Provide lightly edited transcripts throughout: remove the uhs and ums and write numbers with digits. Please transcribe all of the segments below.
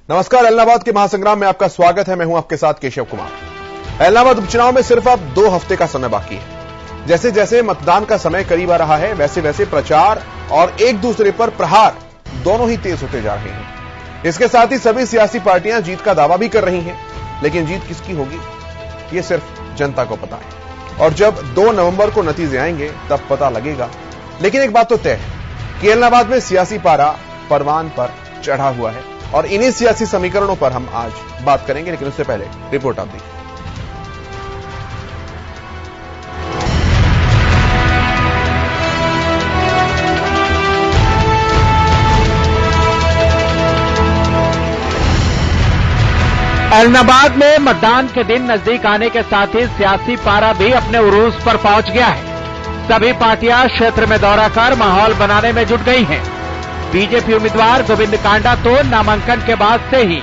नमस्कार, एलनाबाद के महासंग्राम में आपका स्वागत है। मैं हूं आपके साथ केशव कुमार। एलनाबाद उपचुनाव में सिर्फ अब 2 हफ्ते का समय बाकी है। जैसे जैसे मतदान का समय करीब आ रहा है, वैसे वैसे प्रचार और एक दूसरे पर प्रहार दोनों ही तेज होते जा रहे हैं। इसके साथ ही सभी सियासी पार्टियां जीत का दावा भी कर रही हैं, लेकिन जीत किसकी होगी ये सिर्फ जनता को पता है। और जब 2 नवंबर को नतीजे आएंगे तब पता लगेगा। लेकिन एक बात तो तय है कि एलनाबाद में सियासी पारा परवान पर चढ़ा हुआ है और इन्हीं सियासी समीकरणों पर हम आज बात करेंगे। लेकिन उससे पहले रिपोर्ट आप देखिए। एलनाबाद में मतदान के दिन नजदीक आने के साथ ही सियासी पारा भी अपने उरूज पर पहुंच गया है। सभी पार्टियां क्षेत्र में दौरा कर माहौल बनाने में जुट गई हैं। बीजेपी उम्मीदवार गोविंद कांडा तो नामांकन के बाद से ही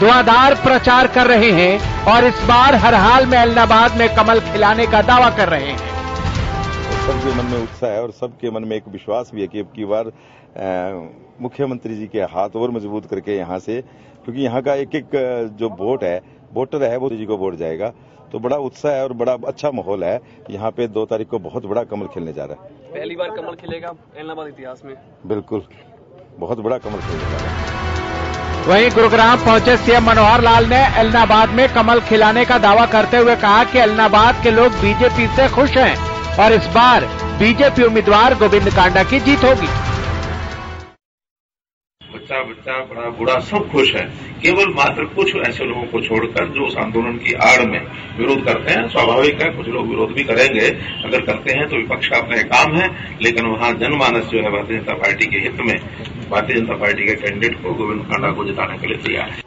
धुआंधार प्रचार कर रहे हैं और इस बार हर हाल में एलनाबाद में कमल खिलाने का दावा कर रहे हैं। सबके मन में उत्साह है और सबके मन में एक विश्वास भी है कि अब की बार मुख्यमंत्री जी के हाथ और मजबूत करके यहाँ से, क्योंकि यहाँ का एक एक जो वोटर है वो जी को वोट जाएगा, तो बड़ा उत्साह है और बड़ा अच्छा माहौल है। यहाँ पे 2 तारीख को बहुत बड़ा कमल खिलने जा रहा है। पहली बार कमल खिलेगा एलनाबाद इतिहास में। बिल्कुल, बहुत बड़ा कमल खिलने जा रहा है। वहीं गुरुग्राम पहुंचे सीएम मनोहर लाल ने एलनाबाद में कमल खिलाने का दावा करते हुए कहा कि एलनाबाद के लोग बीजेपी से खुश हैं और इस बार बीजेपी उम्मीदवार गोविंद कांडा की जीत होगी। बच्चा बड़ा बूढ़ा सब खुश है, केवल मात्र कुछ ऐसे लोगों को छोड़कर जो उस आंदोलन की आड़ में विरोध करते हैं। स्वाभाविक है, कुछ लोग विरोध भी करेंगे, अगर करते हैं तो विपक्ष का अपना काम है। लेकिन वहां जनमानस जो है भारतीय जनता पार्टी के हित में भारतीय जनता पार्टी के कैंडिडेट को गोविंद कांडा को जिताने के लिए तैयार है।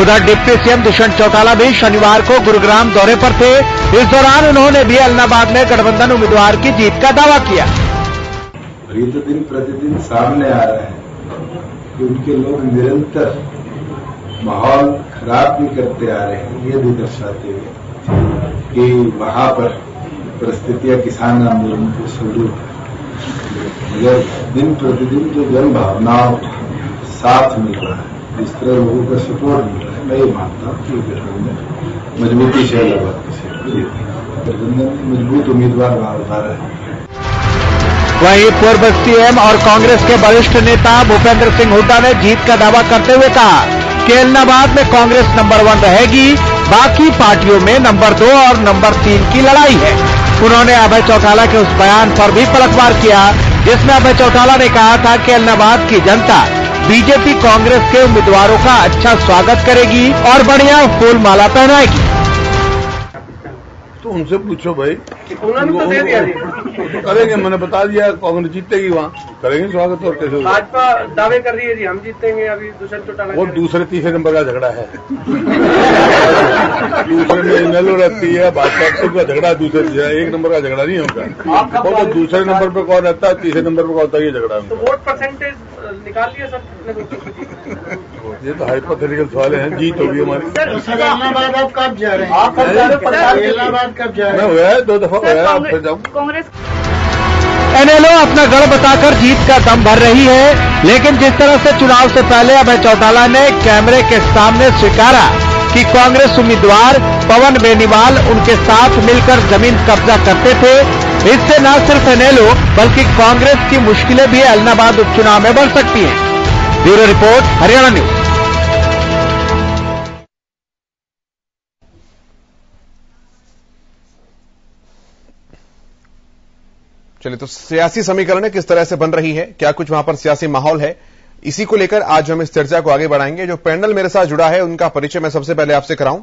उधर डिप्टी सीएम दुष्यंत चौटाला भी शनिवार को गुरुग्राम दौरे पर थे। इस दौरान उन्होंने भी एलनाबाद में गठबंधन उम्मीदवार की जीत का दावा किया। ये तो दिन प्रतिदिन सामने आ रहा है कि उनके लोग निरंतर माहौल खराब भी करते आ रहे हैं, ये भी दर्शाते हुए कि वहां पर परिस्थितियां किसान आंदोलन को स्वरूप मगर दिन प्रतिदिन जो जन भावनाओं साथ मिल रहा है, जिस तरह लोगों का सपोर्ट मिल रहा है, मैं ये मानता हूँ कि गठबंधन मजबूती से एलनाबाद की सीट जीतेगी। गठबंधन मजबूत उम्मीदवार वहां उतारा है। वहीं पूर्व सीएम और कांग्रेस के वरिष्ठ नेता भूपेंद्र सिंह हुड्डा ने जीत का दावा करते हुए कहा कि एलनाबाद में कांग्रेस नंबर 1 रहेगी, बाकी पार्टियों में नंबर 2 और नंबर 3 की लड़ाई है। उन्होंने अभय चौटाला के उस बयान पर भी पलटवार किया जिसमें अभय चौटाला ने कहा था कि एलनाबाद की जनता बीजेपी कांग्रेस के उम्मीदवारों का अच्छा स्वागत करेगी और बढ़िया फूल माला पहनाएगी। तो उनसे पूछो भाई, उन्होंने तो दे दिया। करेंगे, मैंने बता दिया कांग्रेस जीतेगी, वहाँ करेंगे स्वागत। और कैसे भाजपा दावे कर रही है जी हम जीतेंगे, अभी दुष्यंत चौटाला वो दूसरे तीसरे नंबर का झगड़ा है। दूसरे में इनेलो रहती है, भाजपा का झगड़ा दूसरे 1 नंबर का झगड़ा नहीं होगा। वो तो दूसरे नंबर पर कौन रहता है, तीसरे नंबर पर कौन होता है, ये झगड़ा। तो वोट परसेंटेज निकाल लिया सब। ये तो हाइपोथेटिकल सवाल है। जीत होगी हमारी। एलनाबाद आप कब जा रहे हैं? आप कब जा रहे हैं? एलनाबाद कब जा रहे हैं? मैं हुआ है 2 दफा हुआ है, फिर जाऊँ। कांग्रेस एनएलओ अपना गढ़ बताकर जीत का दम भर रही है, लेकिन जिस तरह से चुनाव से पहले अभय चौटाला ने कैमरे के सामने स्वीकारा कि कांग्रेस उम्मीदवार पवन बेनीवाल उनके साथ मिलकर जमीन कब्जा करते थे, इससे न सिर्फ एनएलओ बल्कि कांग्रेस की मुश्किलें भी एलनाबाद उपचुनाव में बढ़ सकती हैं। Bureau report, Haryana news. चलिए, तो सियासी समीकरण किस तरह से बन रही है, क्या कुछ वहां पर सियासी माहौल है, इसी को लेकर आज हम इस चर्चा को आगे बढ़ाएंगे। जो पैनल मेरे साथ जुड़ा है उनका परिचय मैं सबसे पहले आपसे कराऊं।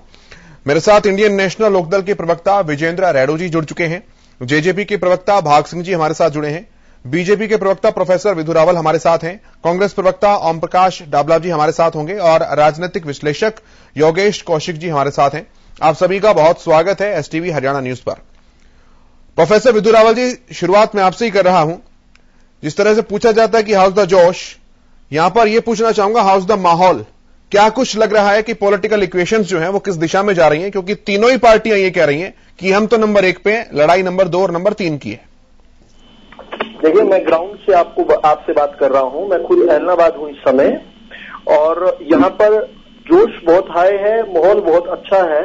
मेरे साथ इंडियन नेशनल लोकदल के प्रवक्ता विजेंद्र रैडो जी जुड़ चुके हैं, जेजेपी के प्रवक्ता भाग सिंह जी हमारे साथ जुड़े हैं, बीजेपी के प्रवक्ता प्रोफेसर विधु रावल हमारे साथ हैं, कांग्रेस प्रवक्ता ओम प्रकाश डाबला जी हमारे साथ होंगे और राजनीतिक विश्लेषक योगेश कौशिक जी हमारे साथ हैं। आप सभी का बहुत स्वागत है एसटीवी हरियाणा न्यूज पर। प्रोफेसर विधु रावल जी, शुरुआत मैं आपसे ही कर रहा हूं। जिस तरह से पूछा जाता है कि हाउस द जोश, यहां पर यह पूछना चाहूंगा हाउस द माहौल, क्या कुछ लग रहा है कि पॉलिटिकल इक्वेशंस जो हैं वो किस दिशा में जा रही हैं? क्योंकि तीनों ही पार्टियां ये कह रही हैं कि हम तो नंबर 1 पे, लड़ाई नंबर 2 और नंबर 3 की है। देखिए, मैं ग्राउंड से आपसे बात कर रहा हूं। मैं खुद एलनाबाद हूं इस समय और यहाँ पर जोश बहुत हाई है, माहौल बहुत अच्छा है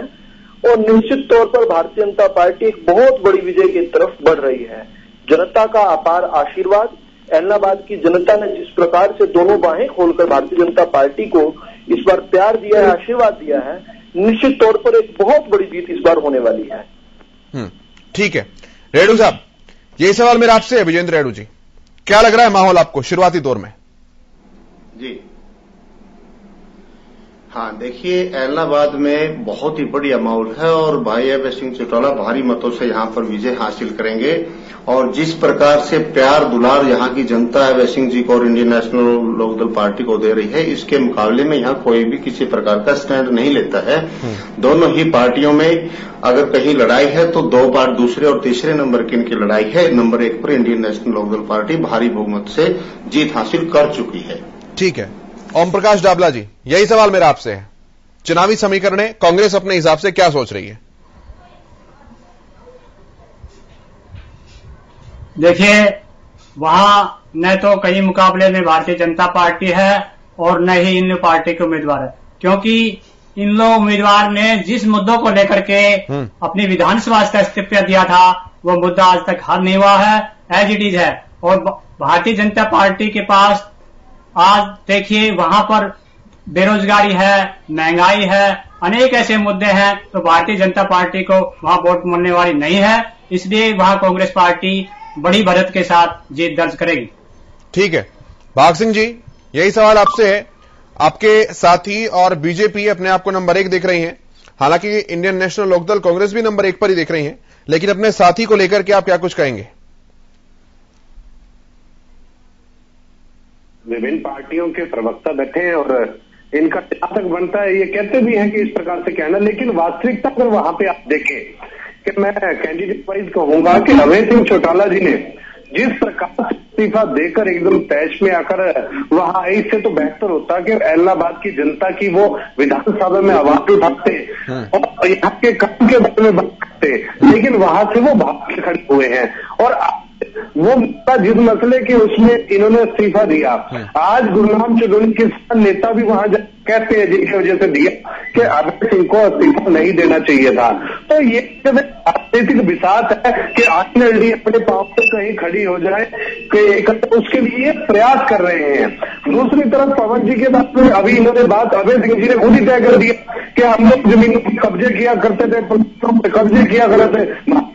और निश्चित तौर पर भारतीय जनता पार्टी एक बहुत बड़ी विजय की तरफ बढ़ रही है। जनता का अपार आशीर्वाद, ऐलनाबाद की जनता ने जिस प्रकार से दोनों बाहें खोलकर भारतीय जनता पार्टी को इस बार प्यार दिया है, आशीर्वाद दिया है, निश्चित तौर पर एक बहुत बड़ी जीत इस बार होने वाली है। ठीक है रेडू साहब, यही सवाल मेरा आपसे है। विजेंद्र रेडू जी, क्या लग रहा है माहौल आपको शुरुआती दौर में? जी हाँ, देखिए ऐलनाबाद में बहुत ही बढ़िया माहौल है और भाई अभय सिंह चौटाला भारी मतों से यहां पर विजय हासिल करेंगे। और जिस प्रकार से प्यार दुलार यहां की जनता अभय सिंह जी को और इंडियन नेशनल लोकदल पार्टी को दे रही है, इसके मुकाबले में यहां कोई भी किसी प्रकार का स्टैंड नहीं लेता है। दोनों ही पार्टियों में अगर कहीं लड़ाई है तो दो बार दूसरे और तीसरे नंबर की इनकी लड़ाई है। नंबर 1 पर इंडियन नेशनल लोकदल पार्टी भारी बहुमत से जीत हासिल कर चुकी है। ठीक है ओम प्रकाश डाबला जी, यही सवाल मेरा आपसे है। चुनावी समीकरण कांग्रेस अपने हिसाब से क्या सोच रही है? देखिए, वहां न तो कई मुकाबले में भारतीय जनता पार्टी है और न ही इन पार्टी के उम्मीदवार है, क्योंकि इन लोग उम्मीदवार ने जिस मुद्दों को लेकर के अपनी विधानसभा का इस्तीफा दिया था वो मुद्दा आज तक हल नहीं हुआ है, एज इट इज है। और भारतीय जनता पार्टी के पास आज देखिए वहां पर बेरोजगारी है, महंगाई है, अनेक ऐसे मुद्दे हैं, तो भारतीय जनता पार्टी को वहां वोट मिलने वाली नहीं है, इसलिए वहां कांग्रेस पार्टी बड़ी बढ़त के साथ जीत दर्ज करेगी। ठीक है भाग सिंह जी, यही सवाल आपसे है। आपके साथी और बीजेपी अपने आप को नंबर 1 देख रही हैं, हालांकि इंडियन नेशनल लोकदल कांग्रेस भी नंबर 1 पर ही देख रही हैं, लेकिन अपने साथी को लेकर के आप क्या कुछ कहेंगे? विभिन्न पार्टियों के प्रवक्ता बैठे हैं और इनका जहां तक बनता है ये कहते भी हैं कि इस प्रकार से कहना, लेकिन वास्तविकता अगर वहां पे आप देखें कि मैं कैंडिडेट वाइज कहूंगा कि अभय सिंह चौटाला जी ने जिस प्रकार से इस्तीफा देकर एकदम तैश में आकर वहां आई, इससे तो बेहतर होता कि ऐलनाबाद की जनता की वो विधानसभा में आवाज उठाते और यहाँ के काम के बारे में बात करते, लेकिन वहां से वो भाग के खड़े हुए हैं और वो मुद्दा जिस मसले के उसमें इन्होंने इस्तीफा दिया, आज गुरनाम चौधरी के नेता भी वहां कहते हैं जिनकी वजह से दिया कि अभय सिंह को इस्तीफा नहीं देना चाहिए था। तो ये राजनीतिक बिसात है कि आईएनएलडी अपने पांव पे कहीं खड़ी हो जाए कि उसके लिए प्रयास कर रहे हैं। दूसरी तरफ पवन जी के बात में अभी इन्होंने बात अभय सिंह जी ने खुद ही तय कर दिया कि हम लोग जमीनों पर कब्जे किया करते थे, कब्जे किया करते थे।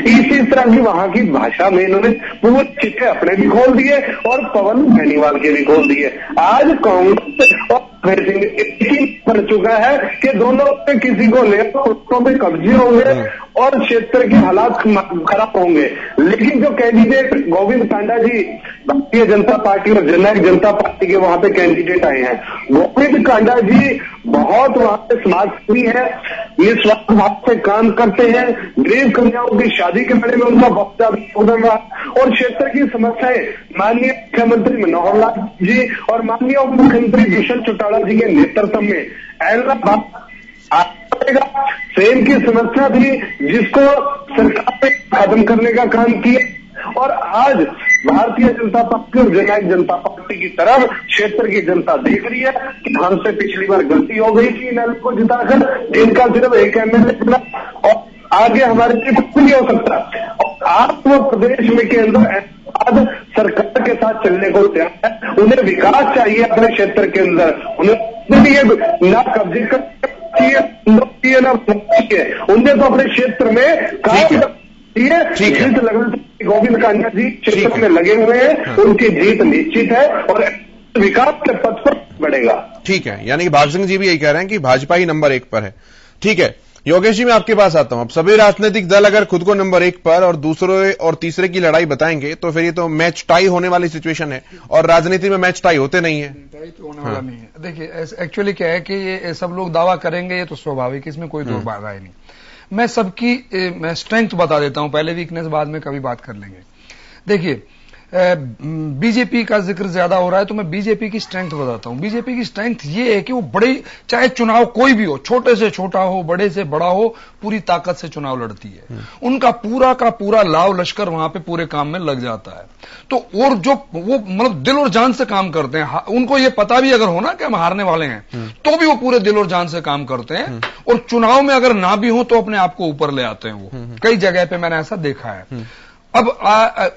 इसी तरह की वहां की भाषा में इन्होंने पूरे चिट्ठे अपने भी खोल दिए और पवन बेनीवाल के भी खोल दिए। आज कांग्रेस और अभय सिंह एक ही बन चुका है कि दोनों पे किसी को ले उसको पे कब्जे होंगे और क्षेत्र के हालात खराब होंगे। लेकिन जो कैंडिडेट गोविंद कांडा जी भारतीय जनता पार्टी और जननायक जनता पार्टी के वहां पे कैंडिडेट आए हैं, गोविंद कांडा जी बहुत वहां पे समाजसेवी है, निस्वार्थ भाव से काम करते हैं, गरीब कन्याओं की शादी के बारे में उनका बहुत ज्यादा योगदान रहा और क्षेत्र की समस्याएं माननीय मुख्यमंत्री मनोहर लाल जी और माननीय उप मुख्यमंत्री दुष्यंत चौटाला जी के नेतृत्व में ऐलनाबाद ट्रेन की समस्या थी जिसको सरकार ने खत्म करने का काम किया और आज भारतीय जनता पार्टी और जननायक जनता पार्टी की तरफ क्षेत्र की जनता देख रही है कि हमसे पिछली बार गलती हो गई थी इन को जिताकर, इनका सिर्फ एक एमएलए बना और आगे हमारे लिए कुछ नहीं हो सकता। और आज वो प्रदेश में के अंदर आज सरकार के साथ चलने को तैयार है, उन्हें विकास चाहिए अपने क्षेत्र के अंदर, उन्हें लिए ना कब्जे कर चाहिए ना चाहिए, उन्हें तो अपने क्षेत्र में काम जीत लगन गोविंद कांडा जी क्षेत्र में लगे हुए हैं, उनकी जीत निश्चित है और विकास के पथ पर बढ़ेगा। ठीक है, यानी कि भाग सिंह जी भी यही कह रहे हैं कि भाजपा ही नंबर 1 पर है। ठीक है योगेश जी, मैं आपके पास आता हूं। अब सभी राजनीतिक दल अगर खुद को नंबर 1 पर और दूसरे और तीसरे की लड़ाई बताएंगे तो फिर ये तो मैच टाई होने वाली सिचुएशन है और राजनीति में मैच टाई होते नहीं है। टाई तो होने वाला नहीं है। देखिए एक्चुअली क्या है कि ये सब लोग दावा करेंगे, ये तो स्वाभाविक, इसमें कोई दो राय नहीं। मैं सबकी मैं स्ट्रेंथ बता देता हूं, पहले वीकनेस बाद में कभी बात कर लेंगे। देखिए बीजेपी का जिक्र ज्यादा हो रहा है तो मैं बीजेपी की स्ट्रेंथ बताता हूं। बीजेपी की स्ट्रेंथ ये है कि वो बड़ी, चाहे चुनाव कोई भी हो, छोटे से छोटा हो, बड़े से बड़ा हो, पूरी ताकत से चुनाव लड़ती है। उनका पूरा का पूरा लाव लश्कर वहां पे पूरे काम में लग जाता है। तो और जो वो मतलब दिल और जान से काम करते हैं, उनको ये पता भी अगर हो ना कि हम हारने वाले हैं, तो भी वो पूरे दिल और जान से काम करते हैं। और चुनाव में अगर ना भी हो तो अपने आप को ऊपर ले आते हैं। वो कई जगह पे मैंने ऐसा देखा है। अब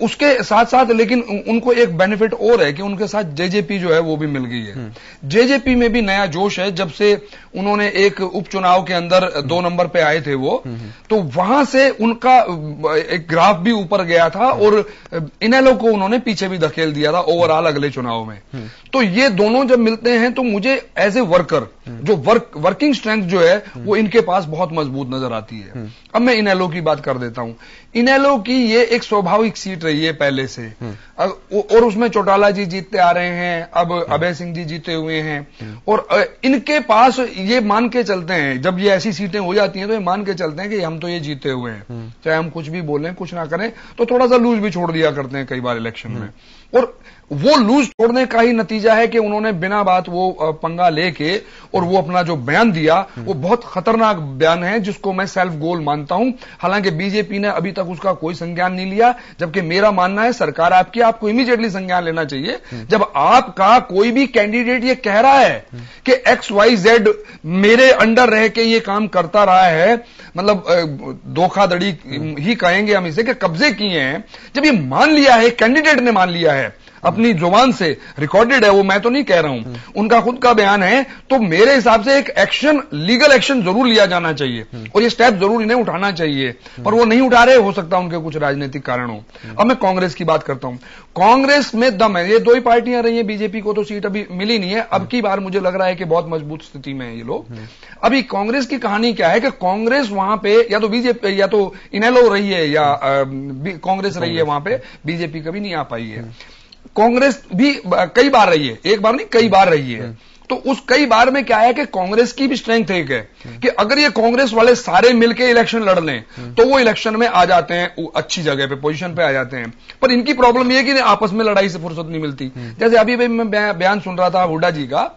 उसके साथ साथ लेकिन उनको एक बेनिफिट और है कि उनके साथ जेजेपी जो है वो भी मिल गई है। जेजेपी में भी नया जोश है। जब से उन्होंने एक उपचुनाव के अंदर 2 नंबर पे आए थे वो, तो वहां से उनका एक ग्राफ भी ऊपर गया था और इनेलो को उन्होंने पीछे भी धकेल दिया था ओवरऑल अगले चुनाव में। तो ये दोनों जब मिलते हैं तो मुझे एज ए वर्कर जो वर्किंग स्ट्रेंथ जो है वो इनके पास बहुत मजबूत नजर आती है। अब मैं इनेलो की बात कर देता हूं। इनेलो की ये एक स्वाभाविक सीट रही है पहले से, और उसमें चौटाला जी जीतते आ रहे हैं, अब अभय सिंह जी जीते हुए हैं, और इनके पास ये मान के चलते हैं, जब ये ऐसी सीटें हो जाती हैं तो ये मान के चलते हैं कि हम तो ये जीते हुए हैं, चाहे हम कुछ भी बोलें कुछ ना करें, तो थोड़ा सा लूज भी छोड़ दिया करते हैं कई बार इलेक्शन में। और वो लूज छोड़ने का ही नतीजा है कि उन्होंने बिना बात वो पंगा लेके और वो अपना जो बयान दिया वो बहुत खतरनाक बयान है, जिसको मैं सेल्फ गोल मानता हूं। हालांकि बीजेपी ने अभी तक उसका कोई संज्ञान नहीं लिया, जबकि मेरा मानना है सरकार आपकी, आपको इमीडिएटली संज्ञान लेना चाहिए। जब आपका कोई भी कैंडिडेट ये कह रहा है कि XYZ मेरे अंडर रह के ये काम करता रहा है, मतलब धोखाधड़ी ही कहेंगे हम इसे, कि कब्जे किए हैं, जब ये मान लिया है, कैंडिडेट ने मान लिया है अपनी जुबान से, रिकॉर्डेड है वो, मैं तो नहीं कह रहा हूं, उनका खुद का बयान है, तो मेरे हिसाब से एक एक्शन, लीगल एक्शन जरूर लिया जाना चाहिए और ये स्टेप जरूर इन्हें उठाना चाहिए, पर वो नहीं उठा रहे, हो सकता है उनके कुछ राजनीतिक कारण हो। अब मैं कांग्रेस की बात करता हूं। कांग्रेस में दम है, ये 2 ही पार्टियां रही हैं, बीजेपी को तो सीट अभी मिली नहीं है। अब की बार मुझे लग रहा है कि बहुत मजबूत स्थिति में है ये लोग। अभी कांग्रेस की कहानी क्या है कि कांग्रेस वहां पे या तो बीजेपी या तो इनेलो रही है या कांग्रेस रही है वहां पे, बीजेपी कभी नहीं आ पाई है। कांग्रेस भी कई बार रही है, एक बार नहीं कई बार रही है। तो उस कई बार में क्या है कि कांग्रेस की भी स्ट्रेंथ एक है कि अगर ये कांग्रेस वाले सारे मिलकर इलेक्शन लड़ लें तो वो इलेक्शन में आ जाते हैं, अच्छी जगह पे, पोजीशन पे आ जाते हैं। पर इनकी प्रॉब्लम ये है कि आपस में लड़ाई से फुर्सत नहीं मिलती। जैसे अभी भी मैं बयान सुन रहा था हुड्डा जी का,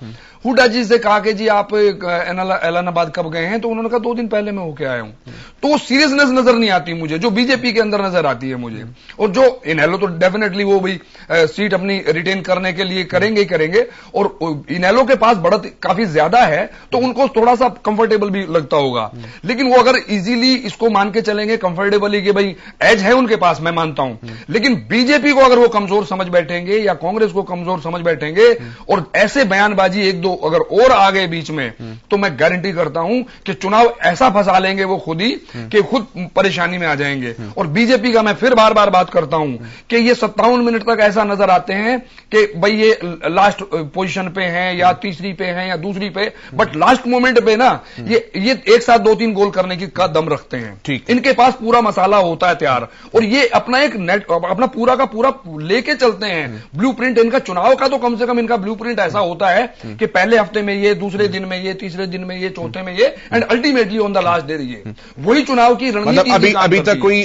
हुड्डा जी से कहा कि जी आप एलानाबाद कब गए हैं, तो उन्होंने कहा 2 दिन पहले मैं होके आया हूं। तो वो सीरियसनेस नजर नहीं आती मुझे, जो बीजेपी के अंदर नजर आती है मुझे। और जो इनेलो तो डेफिनेटली वो भी सीट अपनी रिटेन करने के लिए करेंगे ही करेंगे, और इनेलो के पास बढ़त काफी ज्यादा है तो उनको थोड़ा सा कंफर्टेबल भी लगता होगा। लेकिन वो अगर इजीली इसको मान के चलेंगे कंफर्टेबली कि भाई एज है उनके पास, मैं मानता हूं, लेकिन बीजेपी को अगर वो कमजोर समझ बैठेंगे या कांग्रेस को कमजोर समझ बैठेंगे और ऐसे बयानबाजी 1-2 अगर और आ गए बीच में, तो मैं गारंटी करता हूं कि चुनाव ऐसा फंसा लेंगे वो खुद ही कि खुद परेशानी में आ जाएंगे। और बीजेपी का मैं फिर बार बार बात करता हूं कि ये 57 मिनट तक ऐसा नजर आते हैं कि भाई ये लास्ट पोजीशन पे हैं या तीसरी पे हैं या दूसरी पे, बट लास्ट मोमेंट पे ना ये एक साथ 2-3 गोल करने की का दम रखते हैं। इनके पास पूरा मसाला होता है तैयार, और ये अपना एक नेट अपना पूरा का पूरा लेके चलते हैं ब्लूप्रिंट। इनका चुनाव का तो कम से कम इनका ब्लूप्रिंट ऐसा होता है कि पहले हफ्ते में ये, दूसरे दिन में ये, तीसरे दिन में ये, चौथे में ये, and ultimately on the last day ये। वही चुनाव की रणनीति। मतलब अभी तक कोई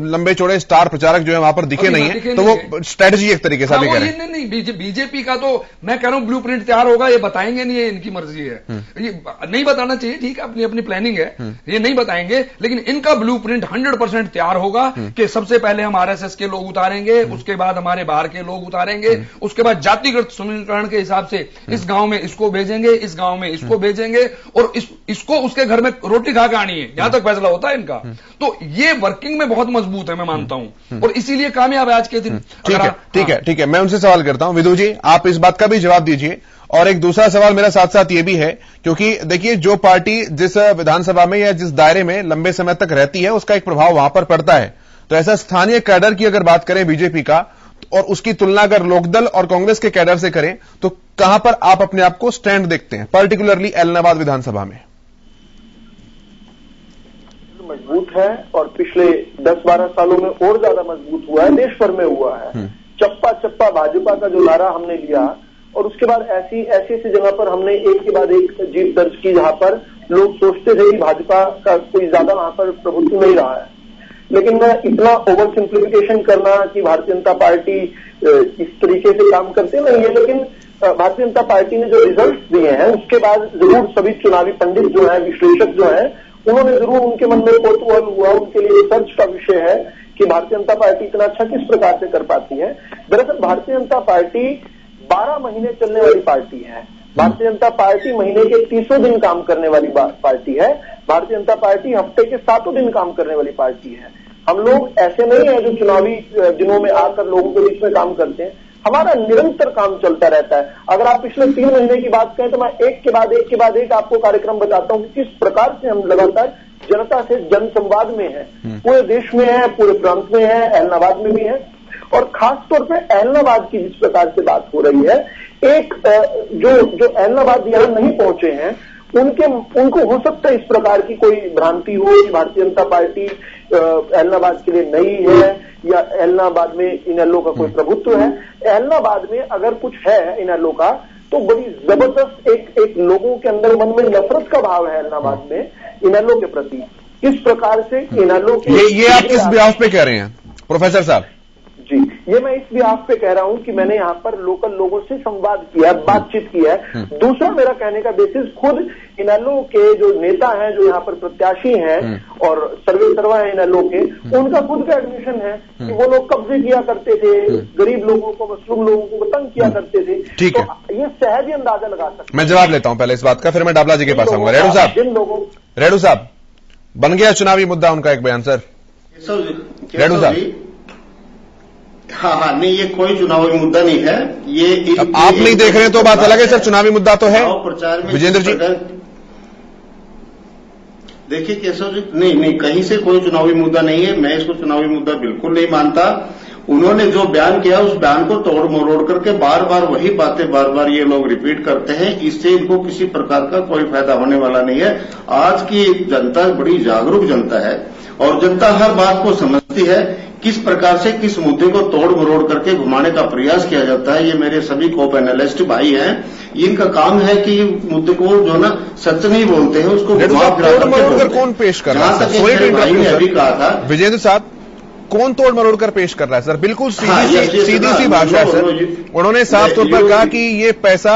लंबे चौड़े स्टार प्रचारक जो है वहां पर दिखे नहीं है, तो वो स्ट्रेटजी एक तरीके से अभी करें। नहीं, बीजेपी का तो मैं कह रहा हूं ब्लूप्रिंट तैयार होगा, ये बताएंगे नहीं, ये इनकी मर्जी है, ये नहीं बताना चाहिए, ठीक है, अपनी अपनी प्लानिंग है, ये नहीं बताएंगे, लेकिन इनका ब्लूप्रिंट 100% तैयार होगा कि सबसे पहले हम आरएसएस के लोग उतारेंगे, उसके बाद हमारे बाहर के लोग उतारेंगे, उसके बाद जातिगत समीकरण के हिसाब से इस गांव में इसको भेजेंगे, इस गांव में इसको भेजेंगे, और इसको उसके घर में रोटी खा के आनी है, यहां तक फैसला होता है इनका। तो ये वर्किंग में बहुत मजबूत है, मैं मानता हूं, और इसीलिए कामयाब है आज के दिन। ठीक है, मैं उनसे सवाल करता हूं। विदु जी, आप इस बात का भी जवाब दीजिए। और एक दूसरा सवाल मेरा साथ साथ ये भी है, क्योंकि देखिए जो पार्टी जिस विधानसभा में या जिस दायरे में लंबे समय तक रहती है उसका एक प्रभाव वहां पर पड़ता है। तो ऐसा स्थानीय कैडर की अगर बात करें बीजेपी का, और उसकी तुलना अगर लोकदल और कांग्रेस के कैडर से करें, तो कहां पर आप अपने आप को स्टैंड देखते हैं, पर्टिकुलरली एलनाबाद विधानसभा में? मजबूत है और पिछले 10-12 सालों में और ज्यादा मजबूत हुआ है, देश भर में हुआ है। चप्पा चप्पा भाजपा का जो नारा हमने लिया, और उसके बाद ऐसी जगह पर हमने एक के बाद एक जीत दर्ज की जहां पर लोग सोचते थे कि भाजपा का कोई ज्यादा वहां पर प्रभुत्व नहीं रहा है। लेकिन मैं इतना ओवर सिंप्लीफिकेशन करना कि भारतीय जनता पार्टी इस तरीके से काम करते नहीं है, लेकिन भारतीय जनता पार्टी ने जो रिजल्ट्स दिए हैं उसके बाद जरूर सभी चुनावी पंडित जो है, विश्लेषक जो है, उन्होंने जरूर उनके मन में कौतूहल हुआ, उनके लिए रिसर्च का विषय है कि भारतीय जनता पार्टी इतना अच्छा किस प्रकार से कर पाती है। दरअसल भारतीय जनता पार्टी 12 महीने चलने वाली पार्टी है। भारतीय जनता पार्टी महीने के 30 दिन काम करने वाली पार्टी है। भारतीय जनता पार्टी हफ्ते के 7 दिन काम करने वाली पार्टी है। हम लोग ऐसे नहीं है जो चुनावी दिनों में आकर लोगों के बीच में काम करते हैं। हमारा निरंतर काम चलता रहता है। अगर आप पिछले 3 महीने की बात करें तो मैं एक के बाद एक आपको कार्यक्रम बताता हूं कि किस प्रकार से हम लगातार जनता से जनसंवाद में है। पूरे देश में है, पूरे प्रांत में है, ऐलनाबाद में भी है, और खास तौर पे ऐलनाबाद की जिस प्रकार से बात हो रही है, एक जो ऐलनाबाद यहाँ नहीं पहुंचे हैं उनको हो सकता है इस प्रकार की कोई भ्रांति हो कि भारतीय जनता पार्टी ऐलनाबाद के लिए नई है या ऐलनाबाद में इनेलो का कोई प्रभुत्व है। ऐलनाबाद में अगर कुछ है इनेलो का तो बड़ी जबरदस्त एक लोगों के अंदर मन में नफरत का भाव है ऐलनाबाद में इनेलो के प्रति। किस प्रकार से इनेलो के ये आप किस ब्याह पे कह रहे हैं प्रोफेसर साहब? जी, ये मैं इस ब्याह पे कह रहा हूं कि मैंने यहाँ पर लोकल लोगों से संवाद किया, बातचीत की है। दूसरा मेरा कहने का बेसिस खुद इनेलो के जो नेता हैं, जो यहाँ पर प्रत्याशी हैं और सर्वे सर्वा है इनेलो के, उनका खुद का एडमिशन है कि वो लोग कब्जे किया करते थे, गरीब लोगों को, मसलूम लोगों को तंग किया करते थे। ठीक है, तो ये सहज ही अंदाजा लगा सकते। मैं जवाब लेता हूं पहले इस बात का, फिर मैं डाबला जी के पास आऊंगा। रेडू साहब, बन गया चुनावी मुद्दा उनका एक बयान सर। रेडू साहब, हाँ, नहीं, ये कोई चुनावी मुद्दा नहीं है। ये अब आप नहीं देख रहे हैं तो बात अलग है सर, चुनावी मुद्दा तो है। प्रचार में विजेंद्र जी देखिए केशव जी, नहीं, कहीं से कोई चुनावी मुद्दा नहीं है। मैं इसको चुनावी मुद्दा बिल्कुल नहीं मानता। उन्होंने जो बयान किया उस बयान को तोड़ मरोड़ करके बार बार वही बातें बार बार ये लोग रिपीट करते हैं। इससे इनको किसी प्रकार का कोई फायदा होने वाला नहीं है। आज की जनता बड़ी जागरूक जनता है और जनता हर बात को समझती है। किस प्रकार से किस मुद्दे को तोड़ मरोड़ करके घुमाने का प्रयास किया जाता है, ये मेरे सभी को पैनलिस्ट भाई हैं, इनका काम है कि मुद्दे को जो ना सच नहीं बोलते हैं उसको घुमा फिरा कर कौन पेश कर रहा है? भाई ने अभी कहा था विजेंद्र साहब, कौन तोड़ मरोड़ कर पेश कर रहा है सर? बिल्कुल सीधी सी भाषा है सर। उन्होंने साफ तौर पर कहा कि ये पैसा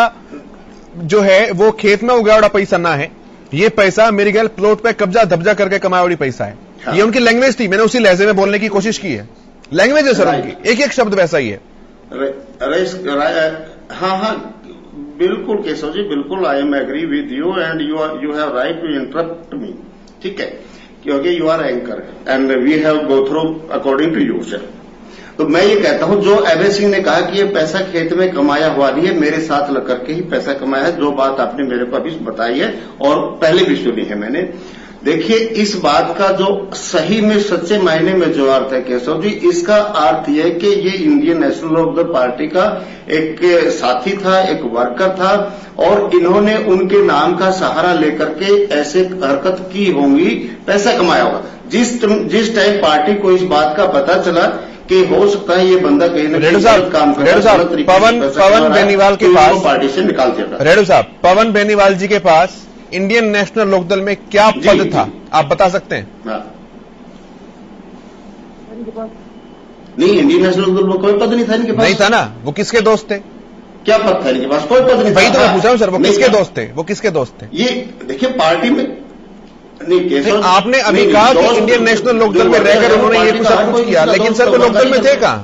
जो है वो खेत में उगाया पैसा ना है, ये पैसा मेरी गैल प्लॉट पे कब्जा धब्जा करके कमाया वाली पैसा है। हाँ। ये उनकी लैंग्वेज थी, मैंने उसी लहजे में बोलने की कोशिश की है। लैंग्वेज है सर उनकी, एक एक शब्द वैसा ही है। हाँ, बिल्कुल केशव जी, बिल्कुल I am agree with you and you have right to interrupt me, ठीक है, क्योंकि you are anchor and we have go through according to you sir. तो मैं ये कहता हूं, जो अभय सिंह ने कहा कि ये पैसा खेत में कमाया हुआ नहीं है, मेरे साथ लग करके ही पैसा कमाया है, जो बात आपने मेरे को अभी बताई है और पहले भी सुनी है मैंने। देखिए, इस बात का जो सही में सच्चे मायने में जो अर्थ है केशव जी, इसका अर्थ यह है कि ये इंडियन नेशनल लोकदल पार्टी का एक साथी था, एक वर्कर था और इन्होंने उनके नाम का सहारा लेकर के ऐसे हरकत की होंगी, पैसा कमाया होगा। जिस टाइम पार्टी को इस बात का पता चला कि हो सकता है ये बंदा कहीं ना कहीं गलत काम कर रहा है, पवन बेनीवाल के पास पार्टी से निकाल दिया। रेडू साहब, पवन बेनीवाल जी के पास इंडियन नेशनल लोकदल में क्या पद था, आप बता सकते हैं? नहीं, इंडियन नेशनल लोकदल में कोई पद नहीं था इनके पास। नहीं था ना, वो किसके दोस्त थे? क्या पद था इनके पास? कोई पद नहीं था। वही तो मैं पूछा हूं सर, वो किसके दोस्त थे? वो किसके दोस्त थे? ये देखिए, पार्टी में नहीं, आपने अभी कहा कि इंडियन नेशनल लोकदल में रहकर उन्होंने ये सब कुछ किया, लेकिन सर वो लोकदल में थे कहां?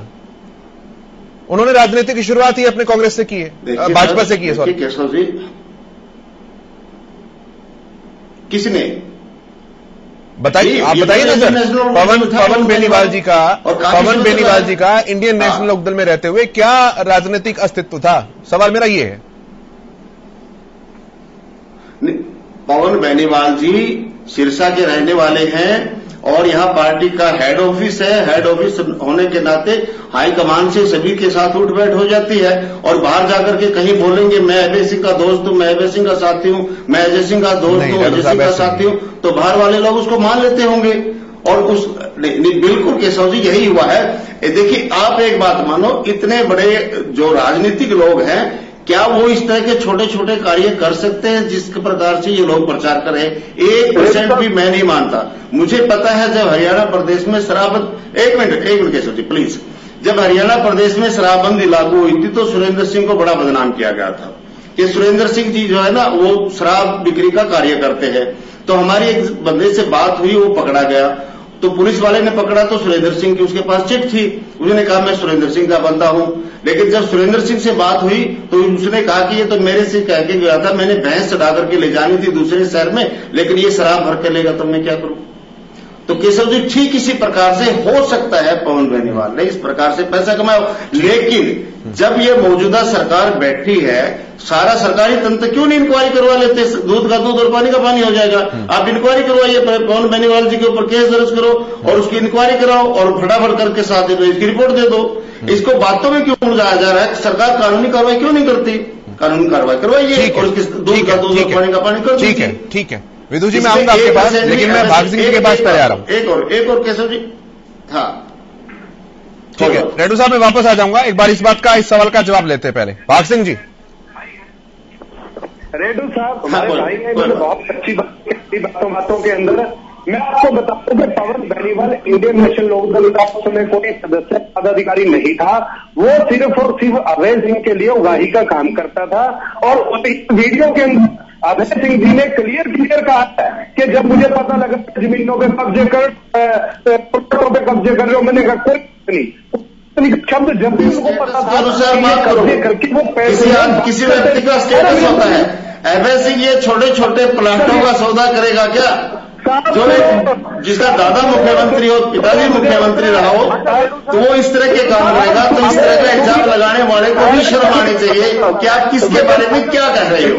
उन्होंने राजनीति की शुरुआत ही अपने कांग्रेस से की है, भाजपा से की है। सॉरी केशव जी, किसने बताइए, आप बताइए ना सर। पवन बेनीवाल जी का इंडियन नेशनल लोकदल में रहते हुए क्या राजनीतिक अस्तित्व था? सवाल मेरा ये है। पवन बेनीवाल जी सिरसा के रहने वाले हैं और यहाँ पार्टी का हेड ऑफिस है। हेड ऑफिस होने के नाते हाईकमान से सभी के साथ उठ बैठ हो जाती है और बाहर जाकर के कहीं बोलेंगे मैं अजय सिंह का दोस्त हूं, मैं अजय सिंह का साथी हूं, मैं अजय सिंह का दोस्त हूं, अजय सिंह का साथी हूं, तो बाहर वाले लोग उसको मान लेते होंगे और उस बिल्कुल केशव जी यही हुआ है। देखिए, आप एक बात मानो, इतने बड़े जो राजनीतिक लोग हैं, क्या वो इस तरह के छोटे छोटे कार्य कर सकते हैं जिस प्रकार से ये लोग प्रचार कर रहे हैं? 1% भी मैं नहीं मानता। मुझे पता है जब हरियाणा प्रदेश में शराब एक मिनट केशव जी प्लीज, जब हरियाणा प्रदेश में शराबबंदी लागू हुई थी तो सुरेंद्र सिंह को बड़ा बदनाम किया गया था कि सुरेंद्र सिंह जी जो है ना वो शराब बिक्री का कार्य करते हैं। तो हमारी एक बंदे से बात हुई, वो पकड़ा गया, तो पुलिस वाले ने पकड़ा तो सुरेंद्र सिंह की उसके पास चिट थी। उसने कहा मैं सुरेंद्र सिंह का बंदा हूं, लेकिन जब सुरेंद्र सिंह से बात हुई तो उसने कहा कि ये तो मेरे से कह के गया था, मैंने भैंस चढ़ा करके ले जानी थी दूसरे शहर में, लेकिन ये शराब भर के लेगा तो मैं क्या करूं? तो केशव जी ठीक इसी प्रकार से हो सकता है पवन बेनीवाल ने इस प्रकार से पैसा कमाया, लेकिन जब ये मौजूदा सरकार बैठी है, सारा सरकारी तंत्र क्यों नहीं इंक्वायरी करवा लेते? दूध का दूध और पानी का पानी हो जाएगा। आप इंक्वायरी करवाइए, पवन बेनीवाल जी के ऊपर केस दर्ज करो और उसकी इंक्वायरी कराओ और फटाफट करके साथ इसकी रिपोर्ट दे दो। इसको बातों में क्यों उलझाया जा रहा है? सरकार कानूनी कार्रवाई क्यों नहीं करती? कानूनी कार्रवाई करवाइए और उसके दूध का दूध और पानी का पानी कर दीजिए। ठीक है विधु जी, मैं आऊंगा आपके पास, लेकिन मैं भाग सिंह जी के पास पहले आ रहा हूं। एक और केशव जी, हाँ ठीक है रेड्डू साहब, मैं वापस आ जाऊंगा। एक बार इस बात का, इस सवाल का जवाब लेते हैं पहले। भाग सिंह जी। रेड्डू साहब हमारे भाई ने बहुत अच्छी बातों के अंदर मैं आपको बता दूं कि पवन बेनीवाल इंडियन नेशनल लोकदल का उस समय कोई सदस्य पदाधिकारी नहीं था। वो सिर्फ और सिर्फ अभय सिंह के लिए उगाही का काम करता था। और इस वीडियो के अंदर अभय सिंह जी ने क्लियर कहा है कि जब मुझे पता लगा जमीनों पे कब्जे कर कब्जे कर रहे हो, मैंने कहा कोई नहीं शब्द जब भी उनको पता था कब्जे करके वो पैसे किसी व्यक्ति का स्टेटस होता है। अभय सिंह ये छोटे छोटे प्लाटों का सौदा करेगा क्या? जो जिसका दादा मुख्यमंत्री हो, पिताजी मुख्यमंत्री रहा हो, तो वो इस तरह के काम करेगा। तो इस तरह का इल्जाम लगाने वाले को भी शर्म आनी चाहिए कि आप किसके बारे में क्या कह रहे हो।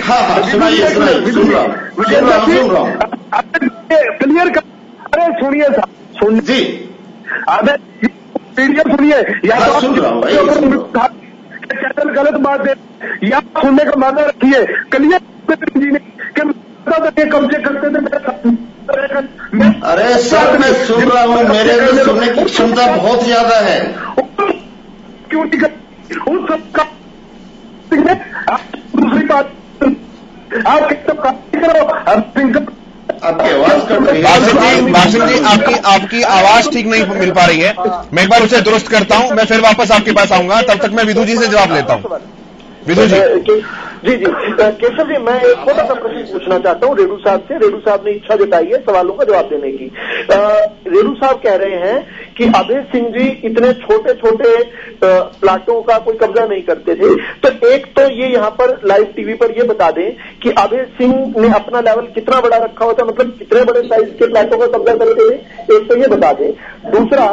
हाँ सुनाइए, सुन रहा हूँ। क्लियर कर, अरे सुनिए साहब, जी वीडियो सुनिए या तो सुन रहा हूँ। चैनल गलत बात दे या सुनने का माना रखिए। क्लियर जी ने कब्जे करते थे। अरे सर मैं सुन रहा हूँ, मेरे अंदर सुनने की क्षमता बहुत ज्यादा है। क्यों नहीं उन सबका दूसरी बात आप करो, आपकी आवाज कट रही है। भाग सिंह जी आपकी आवाज ठीक नहीं मिल पा रही है। मैं एक बार उसे दुरुस्त करता हूं, मैं फिर वापस आपके पास आऊंगा। तब तक मैं विधु जी से जवाब लेता हूं। विधु जी। जी केशव जी, मैं एक छोटा सा प्रश्न पूछना चाहता हूँ रेड्डू साहब से। रेड्डू साहब ने इच्छा जताई है सवालों का जवाब देने की। रेड्डू साहब कह रहे हैं कि अभय सिंह जी इतने छोटे छोटे प्लाटों का कोई कब्जा नहीं करते थे। तो एक तो ये यहाँ पर लाइव टीवी पर ये बता दें कि अभय सिंह ने अपना लेवल कितना बड़ा रखा होता, मतलब कितने बड़े साइज के प्लाटों का कब्जा करते थे, एक तो ये बता दें। दूसरा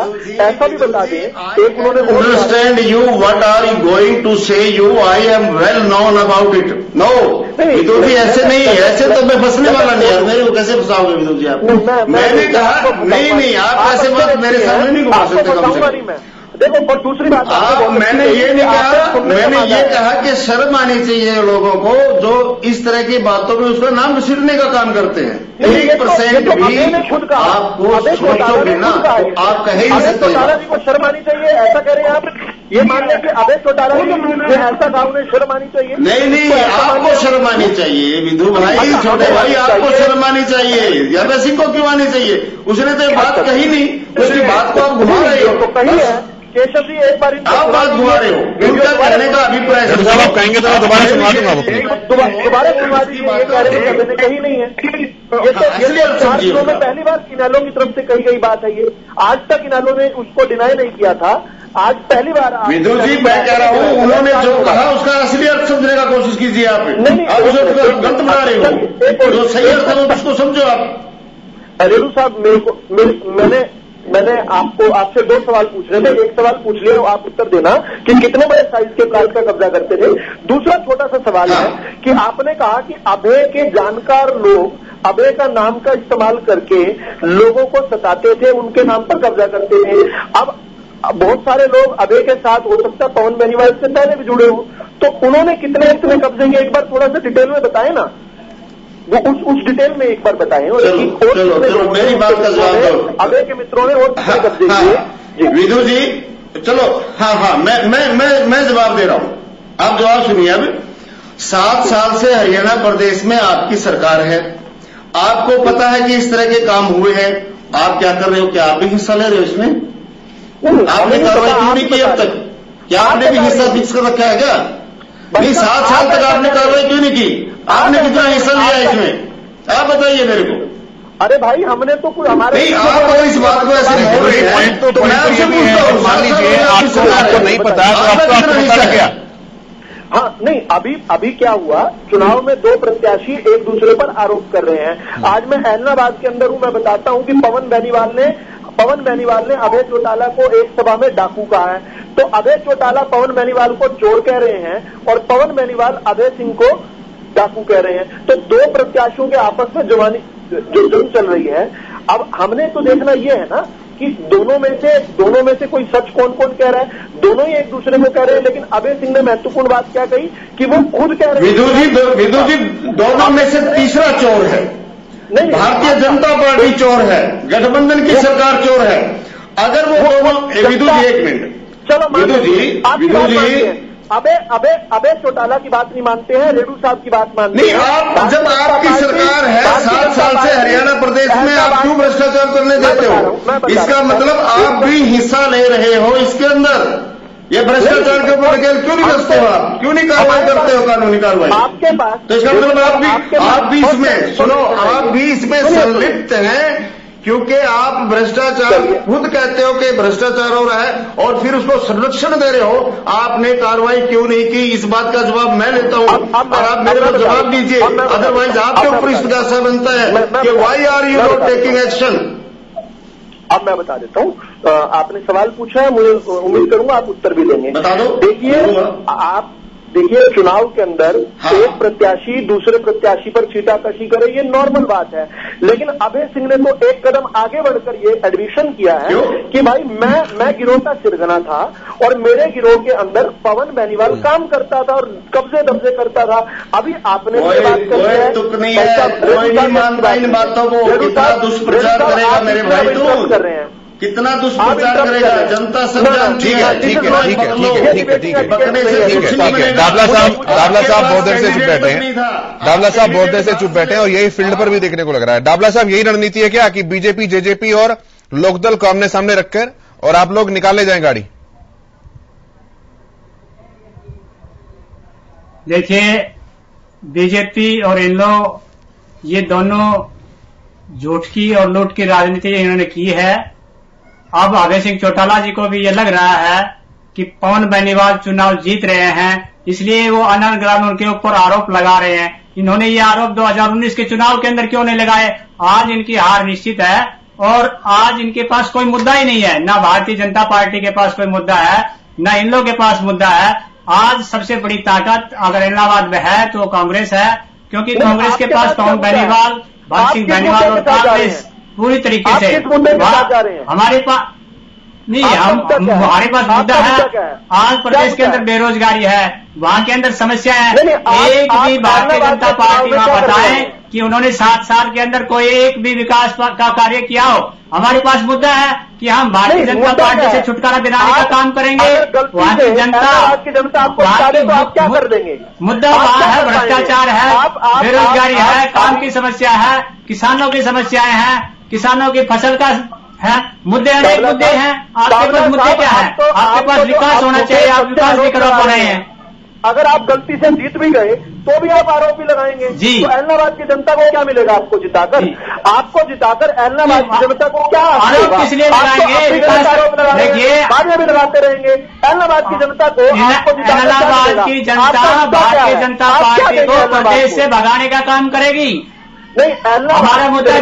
ऐसा भी बता दें, एक उन्होंने understand you what are you going to say you, I am well known about it. No Vidhu ji ऐसे नहीं, ऐसे तो मैं फंसने वाला नहीं है। मेरे को कैसे फंसाओगे विधु जी आप? मैंने कहा नहीं आप ऐसे बात मेरे सामने नहीं घुमा सकते। कम से कम देखो, और दूसरी बात मैंने ये नहीं कहा, मैंने ये कहा कि शर्म आनी चाहिए लोगों को जो इस तरह की बातों में उसका नाम घसीटने का काम करते हैं। 1% भी आपको सोचोगे ना, आप कह ही नहीं सकते। चौटाला जी को शर्म आनी चाहिए, ऐसा कह रहे हैं आप? ये मान लें कि अभय चौटाला जी ने ऐसा कहा, उन्हें शर्म आनी चाहिए? नहीं आपको शर्म आनी चाहिए विधु भाई, छोटे भाई आपको शर्म आनी चाहिए। अभय सिंह को क्यों आनी चाहिए? उसने तो बात कही नहीं, उसकी बात को आप घुमा रहे हो। तो कही है केशव जी, एक बार आप बात घुमा रहे हो। उनका कहने का अभिप्राय आप कहेंगे तो मैं दोबारा सुनवा दूंगा। दोबारा सुनवा दीजिए, ये कह रहे हैं मैंने कही नहीं है। ये तो 4 दिनों में पहली बार इनेलो की तरफ से कही गई बात है। ये आज तक इनेलो ने उसको डिनाई नहीं किया था, आज पहली बार। विधु जी मैं कह रहा हूँ, उन्होंने जो कहा उसका असली अर्थ समझने का कोशिश कीजिए। आप उसे गलत बना रहे हो, जो सही अर्थ है उसको समझो आप। रेड्डू साहब, मैंने आपसे 2 सवाल पूछ रहे थे। एक सवाल पूछ लिया, आप उत्तर देना कि कितने बड़े साइज के प्लाट का कब्जा करते थे। दूसरा छोटा सा सवाल है कि आपने कहा कि अभय के जानकार लोग अभय का नाम का इस्तेमाल करके लोगों को सताते थे, उनके नाम पर कब्जा करते थे। अब बहुत सारे लोग अभय के साथ, हो सकता है पवन बेनीवाल से पहले भी जुड़े हो, तो उन्होंने कितने कब्जे किए, एक बार थोड़ा सा डिटेल में बताएं ना। उस डिटेल में एक बार बताएं। और चलो मेरी बात का जवाब दो। अभय के मित्रों ने और कब्जे किए। विधु जी चलो, हाँ मैं जवाब दे रहा हूं, आप जवाब सुनिए। अब 7 साल से हरियाणा प्रदेश में आपकी सरकार है, आपको पता है कि इस तरह के काम हुए हैं, आप क्या कर रहे हो? क्या आप भी हिस्सा ले रहे हो इसमें? आपने कार्रवाई क्यों नहीं की अब तक? क्या आपने भी हिस्सा फिक्स कर रखा है क्या? नहीं, 7 साल तक आपने कार्रवाई क्यों नहीं की? आपने कितना हिस्सा लिया इसमें? आप बताइए मेरे को। अरे भाई, हमने तो कोई हमारे नहीं, आप तो इस बात को ऐसे बोल रहे हैं, तो मैं आपसे पूछता हूं, मान लीजिए आपको नहीं पता है तो आपको पता लग गया। हाँ, नहीं, अभी क्या हुआ, चुनाव में 2 प्रत्याशी एक दूसरे पर आरोप कर रहे हैं। आज मैं ऐलनाबाद के अंदर हूं, मैं बताता हूं कि पवन बेनीवाल ने अभय चौटाला को एक सभा में डाकू कहा है। तो अभय चौटाला पवन बेनीवाल को चोर कह रहे हैं और पवन बेनीवाल अभय सिंह को डाकू कह रहे हैं। तो 2 प्रत्याशियों के आपस में जो जंग चल रही है। अब हमने तो देखना ये है ना कि दोनों में से कोई सच कौन कह रहा है। दोनों ही एक दूसरे को कह रहे हैं, लेकिन अभय सिंह ने महत्वपूर्ण बात क्या कही कि वो खुद कह रहे हैं। विधु जी दोनों में से तीसरा चोर है। नहीं, भारतीय जनता पार्टी चोर है, गठबंधन की सरकार चोर है। अगर वो दोनों, विधु जी एक मिनट, चलो विधु जी अभय चौटाला की बात नहीं मानते हैं, रेड्डू साहब की बात मानते हैं। आप जब आपकी सरकार है 7 साल से हरियाणा प्रदेश में, आप क्यों भ्रष्टाचार करने देते हो? इसका मतलब आप भी हिस्सा ले रहे हो इसके अंदर। ये भ्रष्टाचार के ऊपर क्यों नहीं बचते हो? आप क्यों नहीं कार्रवाई करते हो, कानूनी कार्रवाई? आपके पास तो इसका मतलब आप भी इसमें सुनो, आप भी इसमें संलिप्त हैं, क्योंकि आप भ्रष्टाचार खुद कहते हो कि भ्रष्टाचार हो रहा है और फिर उसको संरक्षण दे रहे हो। आपने कार्रवाई क्यों नहीं की, इस बात का जवाब मैं लेता हूं और आप मेरे को जवाब दीजिए। अदरवाइज आपके ऊपर इस प्रकार से बनता है कि why are you not taking action. अब मैं बता देता हूं, आपने सवाल पूछा है, मुझे उम्मीद करूंगा आप उत्तर भी देंगे। बता दो। देखिए चुनाव के अंदर एक प्रत्याशी दूसरे प्रत्याशी पर छीटाकशी करे, ये नॉर्मल बात है। लेकिन अभय सिंह ने तो एक कदम आगे बढ़कर ये एडमिशन किया है कि भाई मैं गिरोह का सिरगना था और मेरे गिरोह के अंदर पवन बेनीवाल काम करता था और कब्जे दब्जे करता था। अभी आपने बात कोई नहीं मानता इन बातों को। कितना दुष्प्रचार करेगा मेरे भाई, तू कर रहे हैं, कितना दुष्प्रचार करेगा? जनता सब जानती है। ठीक है। दाबला साहब बहुत देर से चुप बैठे हैं। दाबला साहब बहुत देर से चुप बैठे हैं और यही फील्ड पर भी देखने को लग रहा है। दाबला साहब, यही रणनीति है क्या कि बीजेपी, जेजेपी और लोकदल को आमने सामने रखकर और आप लोग निकाले जाएं गाड़ी? देखिए, बीजेपी और इन लोग ये दोनों झूठ की और लूट की राजनीति इन्होंने की है। अब अभय सिंह चौटाला जी को भी ये लग रहा है कि पवन बेनीवाल चुनाव जीत रहे हैं, इसलिए वो अनर्गल उनके ऊपर आरोप लगा रहे हैं। इन्होंने ये आरोप 2019 के चुनाव के अंदर क्यों नहीं लगाए? आज इनकी हार निश्चित है और आज इनके पास कोई मुद्दा ही नहीं है। ना भारतीय जनता पार्टी के पास कोई मुद्दा है, ना इन लोगों के पास मुद्दा है। आज सबसे बड़ी ताकत अगर इलाहाबाद में है तो कांग्रेस है, क्योंकि कांग्रेस के पास पवन बेनीवाल, भरत सिंह बेनीवाल और कांग्रेस पूरी तरीके से हमारे पास नहीं, हमारे पास मुद्दा है। आज प्रदेश के अंदर बेरोजगारी है, वहां के अंदर समस्या है। एक भी भारतीय जनता पार्टी वहां बताए कि उन्होंने 7 साल के अंदर कोई एक भी विकास का कार्य किया हो। हमारे पास मुद्दा है कि हम भारतीय जनता पार्टी से छुटकारा दिलाने का काम करेंगे। वहां की जनता क्या कर देंगे? मुद्दा वहां है, भ्रष्टाचार है, बेरोजगारी है, काम की समस्या है, किसानों की समस्याएं हैं, किसानों की फसल का है, मुद्दे अनेक मुद्दे हैं। आपके पास मुद्दे क्या है? आपके पास विकास होना चाहिए, आप विकास भी करा पा रहे हैं। अगर आप गलती से जीत भी गए तो भी आप आरोप भी लगाएंगे जी। तो ऐलनाबाद की जनता को क्या मिलेगा आपको जिताकर? आपको जिताकर ऐलनाबाद की जनता को क्या आरोप किस लिए लगाएंगे? देखिए, बाद में भी लगाते रहेंगे। ऐलनाबाद की जनता को, ऐलनाबाद की जनता भारतीय जनता पार्टी को प्रदेश से भगाने का काम करेगी। नहीं, हमारा मुद्दा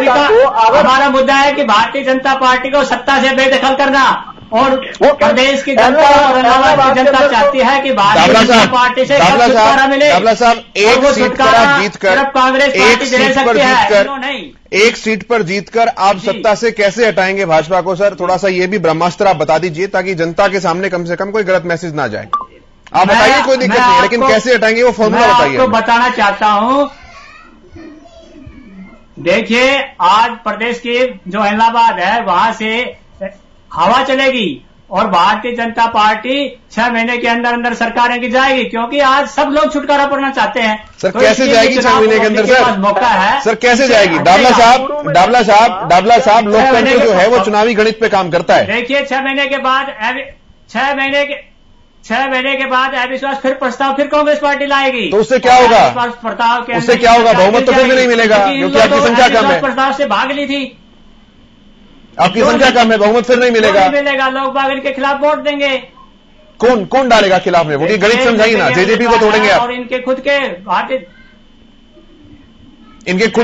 हमारा मुद्दा है कि भारतीय जनता पार्टी को सत्ता से बेदखल करना और प्रदेश की जनता और इलाहाबाद की जनता चाहती है कि भारतीय जनता पार्टी से छुटकारा मिले। दाबला साहब, एक सीट पर आप जीतकर, कांग्रेस एक सीट पर जीतकर आप सत्ता से कैसे हटाएंगे भाजपा को? सर, थोड़ा सा ये भी ब्रह्मास्त्र आप बता दीजिए ताकि जनता के सामने कम से कम कोई गलत मैसेज ना जाए। आप बताइए, कोई दिक्कत नहीं, लेकिन कैसे हटाएंगे वो फॉर्मूला बताइए। आपको बताना चाहता हूं देखिए, आज प्रदेश की जो इलाहाबाद है वहां से हवा चलेगी और भारतीय जनता पार्टी 6 महीने के अंदर अंदर सरकारें की जाएगी, क्योंकि आज सब लोग छुटकारा पाना चाहते हैं। सर तो कैसे जाएगी 6 महीने के अंदर? सर मौका है सर, कैसे जाएगी? डाबला साहब लोकतंत्र जो है वो चुनावी गणित पे काम करता है। देखिए, 6 महीने के बाद अविश्वास फिर प्रस्ताव फिर कांग्रेस पार्टी लाएगी, तो उससे क्या होगा? प्रस्ताव के उससे क्या होगा? बहुमत तो फिर भी नहीं मिलेगा, क्योंकि आपकी संख्या कम है। प्रस्ताव से भाग ली थी, आपकी संख्या कम है, बहुमत फिर नहीं मिलेगा। लोग बाग इनके खिलाफ वोट देंगे। कौन डालेगा खिलाफ में वोट? ये गणित समझाइए ना। जेजेपी को तोड़ेंगे आप, और इनके खुद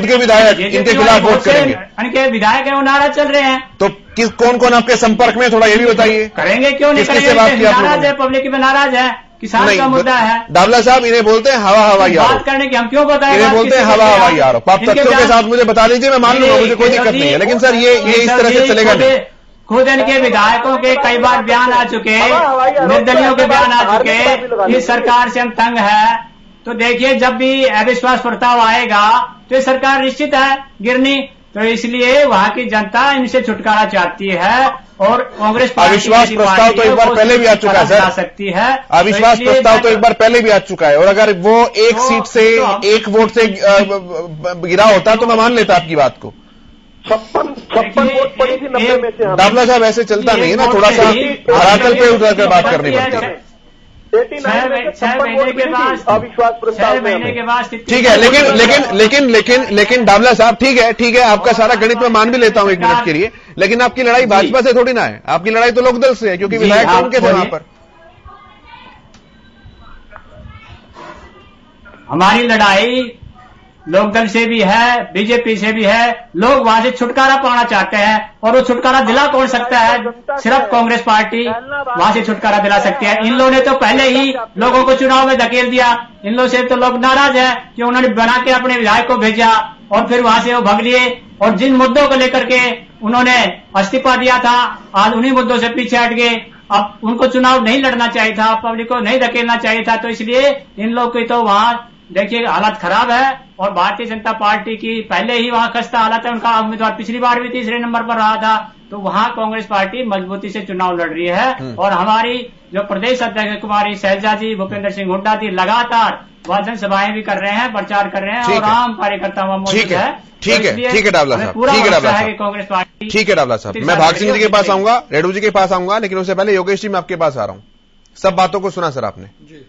के विधायक इनके खिलाफ वोट करेंगे। इनके विधायक है वो नाराज चल रहे हैं, तो कौन आपके संपर्क में, थोड़ा ये भी बताइए। करेंगे क्यों नहीं करेंगे? नाराज है, पब्लिक में नाराज है, किसान का मुद्दा है। डाबला साहब इन्हें बोलते हैं हवा हवाई आरोप। बात करने की हम क्यों बताएं? इन्हें बोलते हैं हवा हवाई आरोप। आप तथ्यों के साथ मुझे बता दीजिए, मैं मान लूंगा, मुझे कोई दिक्कत नहीं है। लेकिन सर ये इस तरह से चलेगा नहीं। खुद इनके विधायकों के कई बार बयान आ चुके, निर्दलियों के बयान आ चुके, इस सरकार से हम तंग है। तो देखिए, जब भी अविश्वास प्रस्ताव आएगा तो ये सरकार निश्चित है गिरनी, तो इसलिए वहां की जनता इनसे छुटकारा चाहती है। और कांग्रेस अविश्वास प्रस्ताव तो एक बार पहले भी आ चुका है सर, सकती है अविश्वास प्रस्ताव तो एक बार पहले भी आ चुका है। और अगर वो एक सीट से एक वोट से गिरा होता तो मैं मान लेता आपकी बात को। 56 वोट पड़ी थी 90 में से। डाबला साहब ऐसे चलता नहीं है ना, थोड़ा सा धरातल पे उतर कर बात करनी पड़ती है। 6 महीने के बाद अविश्वास प्रस्ताव, 6 महीने के बाद ठीक है। लेकिन डाबला साहब ठीक है, आपका सारा गणित में मान भी लेता हूं 1 मिनट के लिए, लेकिन आपकी लड़ाई भाजपा से थोड़ी ना है, आपकी लड़ाई तो लोकदल से है, क्योंकि विधायक उनके थे वहां पर। हमारी लड़ाई लोकदल से भी है, बीजेपी से भी है। लोग वहां से छुटकारा पाना चाहते हैं, और वो छुटकारा दिला कौन सकता है? सिर्फ कांग्रेस पार्टी वहां से छुटकारा दिला सकती है। इन लोगों ने तो पहले ही लोगों को चुनाव में धकेल दिया। इन लोगों से तो लोग नाराज है कि उन्होंने बना के अपने विधायक को भेजा और फिर वहां से वो भाग लिए, और जिन मुद्दों को लेकर के उन्होंने इस्तीफा दिया था, आज उन्हीं मुद्दों से पीछे हट गए। अब उनको चुनाव नहीं लड़ना चाहिए था, पब्लिक को नहीं धकेलना चाहिए था, तो इसलिए इन लोग की तो वहां देखिए हालत खराब है। और भारतीय जनता पार्टी की पहले ही वहां खस्ता हालत है। उनका उम्मीदवार पिछली बार भी तीसरे नंबर पर रहा था, तो वहां कांग्रेस पार्टी मजबूती से चुनाव लड़ रही है। और हमारी जो प्रदेश अध्यक्ष कुमारी शैलजा जी, भूपेंद्र सिंह हुड्डा जी लगातार वह जनसभाएं भी कर रहे हैं, प्रचार कर रहे हैं, और आम कार्यकर्ता वहां मौजूद है। ठीक है डाबला साहब, कांग्रेस पार्टी। ठीक है डाबला साहब, मैं भाग सिंह जी के पास आऊंगा, रेड्डू जी के पास आऊंगा, लेकिन उससे पहले योगेश जी मैं आपके पास आ रहा हूं। सब बातों को सुना सर आपने जी।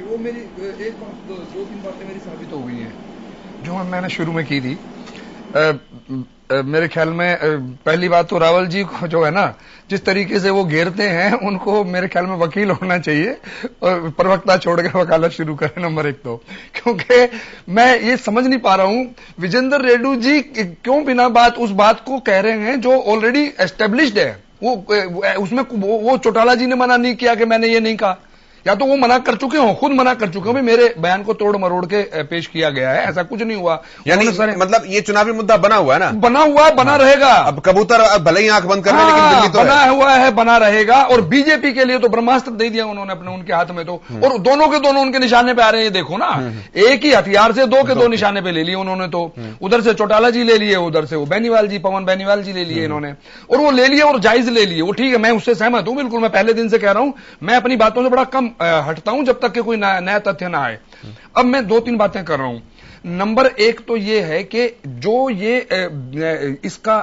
वो मेरी एक बात, 2-3 बातें मेरी साबित हो गई हैं जो मैंने शुरू में की थी। मेरे ख्याल में पहली बात तो रावल जी को जो है ना, जिस तरीके से वो घेरते हैं, उनको मेरे ख्याल में वकील होना चाहिए और प्रवक्ता छोड़ के वकालत शुरू करें, नंबर 1 तो। क्योंकि मैं ये समझ नहीं पा रहा हूं विजेंद्र रेड्डू जी क्यों बिना बात उस बात को कह रहे हैं जो ऑलरेडी एस्टेब्लिश्ड है। वो उसमें वो चौटाला जी ने मना नहीं किया कि मैंने ये नहीं कहा, या तो वो मना कर चुके हो, खुद मना कर चुके हो भाई मेरे बयान को तोड़ मरोड़ के पेश किया गया है, ऐसा कुछ नहीं हुआ। यानी मतलब ये चुनावी मुद्दा बना हुआ है ना, बना रहेगा। अब कबूतर भले ही आंख बंद कर रहे हैं, लेकिन दिल्ली तो बना हुआ है, बना रहेगा। और बीजेपी के लिए तो ब्रह्मास्त्र दे दिया उन्होंने अपने उनके हाथ में तो, और दोनों के दोनों उनके निशाने पे आ रहे हैं। देखो ना, एक ही हथियार से 2 के 2 निशाने पे ले लिए उन्होंने तो। उधर से चौटाला जी ले लिए, उधर से वो बेनीवाल जी, पवन बेनीवाल जी ले लिए इन्होंने, और वो ले लिए और जायज ले लिए। वो ठीक है, मैं उससे सहमत हूं बिल्कुल। मैं पहले दिन से कह रहा हूं, मैं अपनी बातों से बड़ा कम हटता हूं जब तक कि कोई नया तथ्य ना आए। अब मैं 2-3 बातें कर रहा हूं। नंबर 1 तो ये है कि जो ये इसका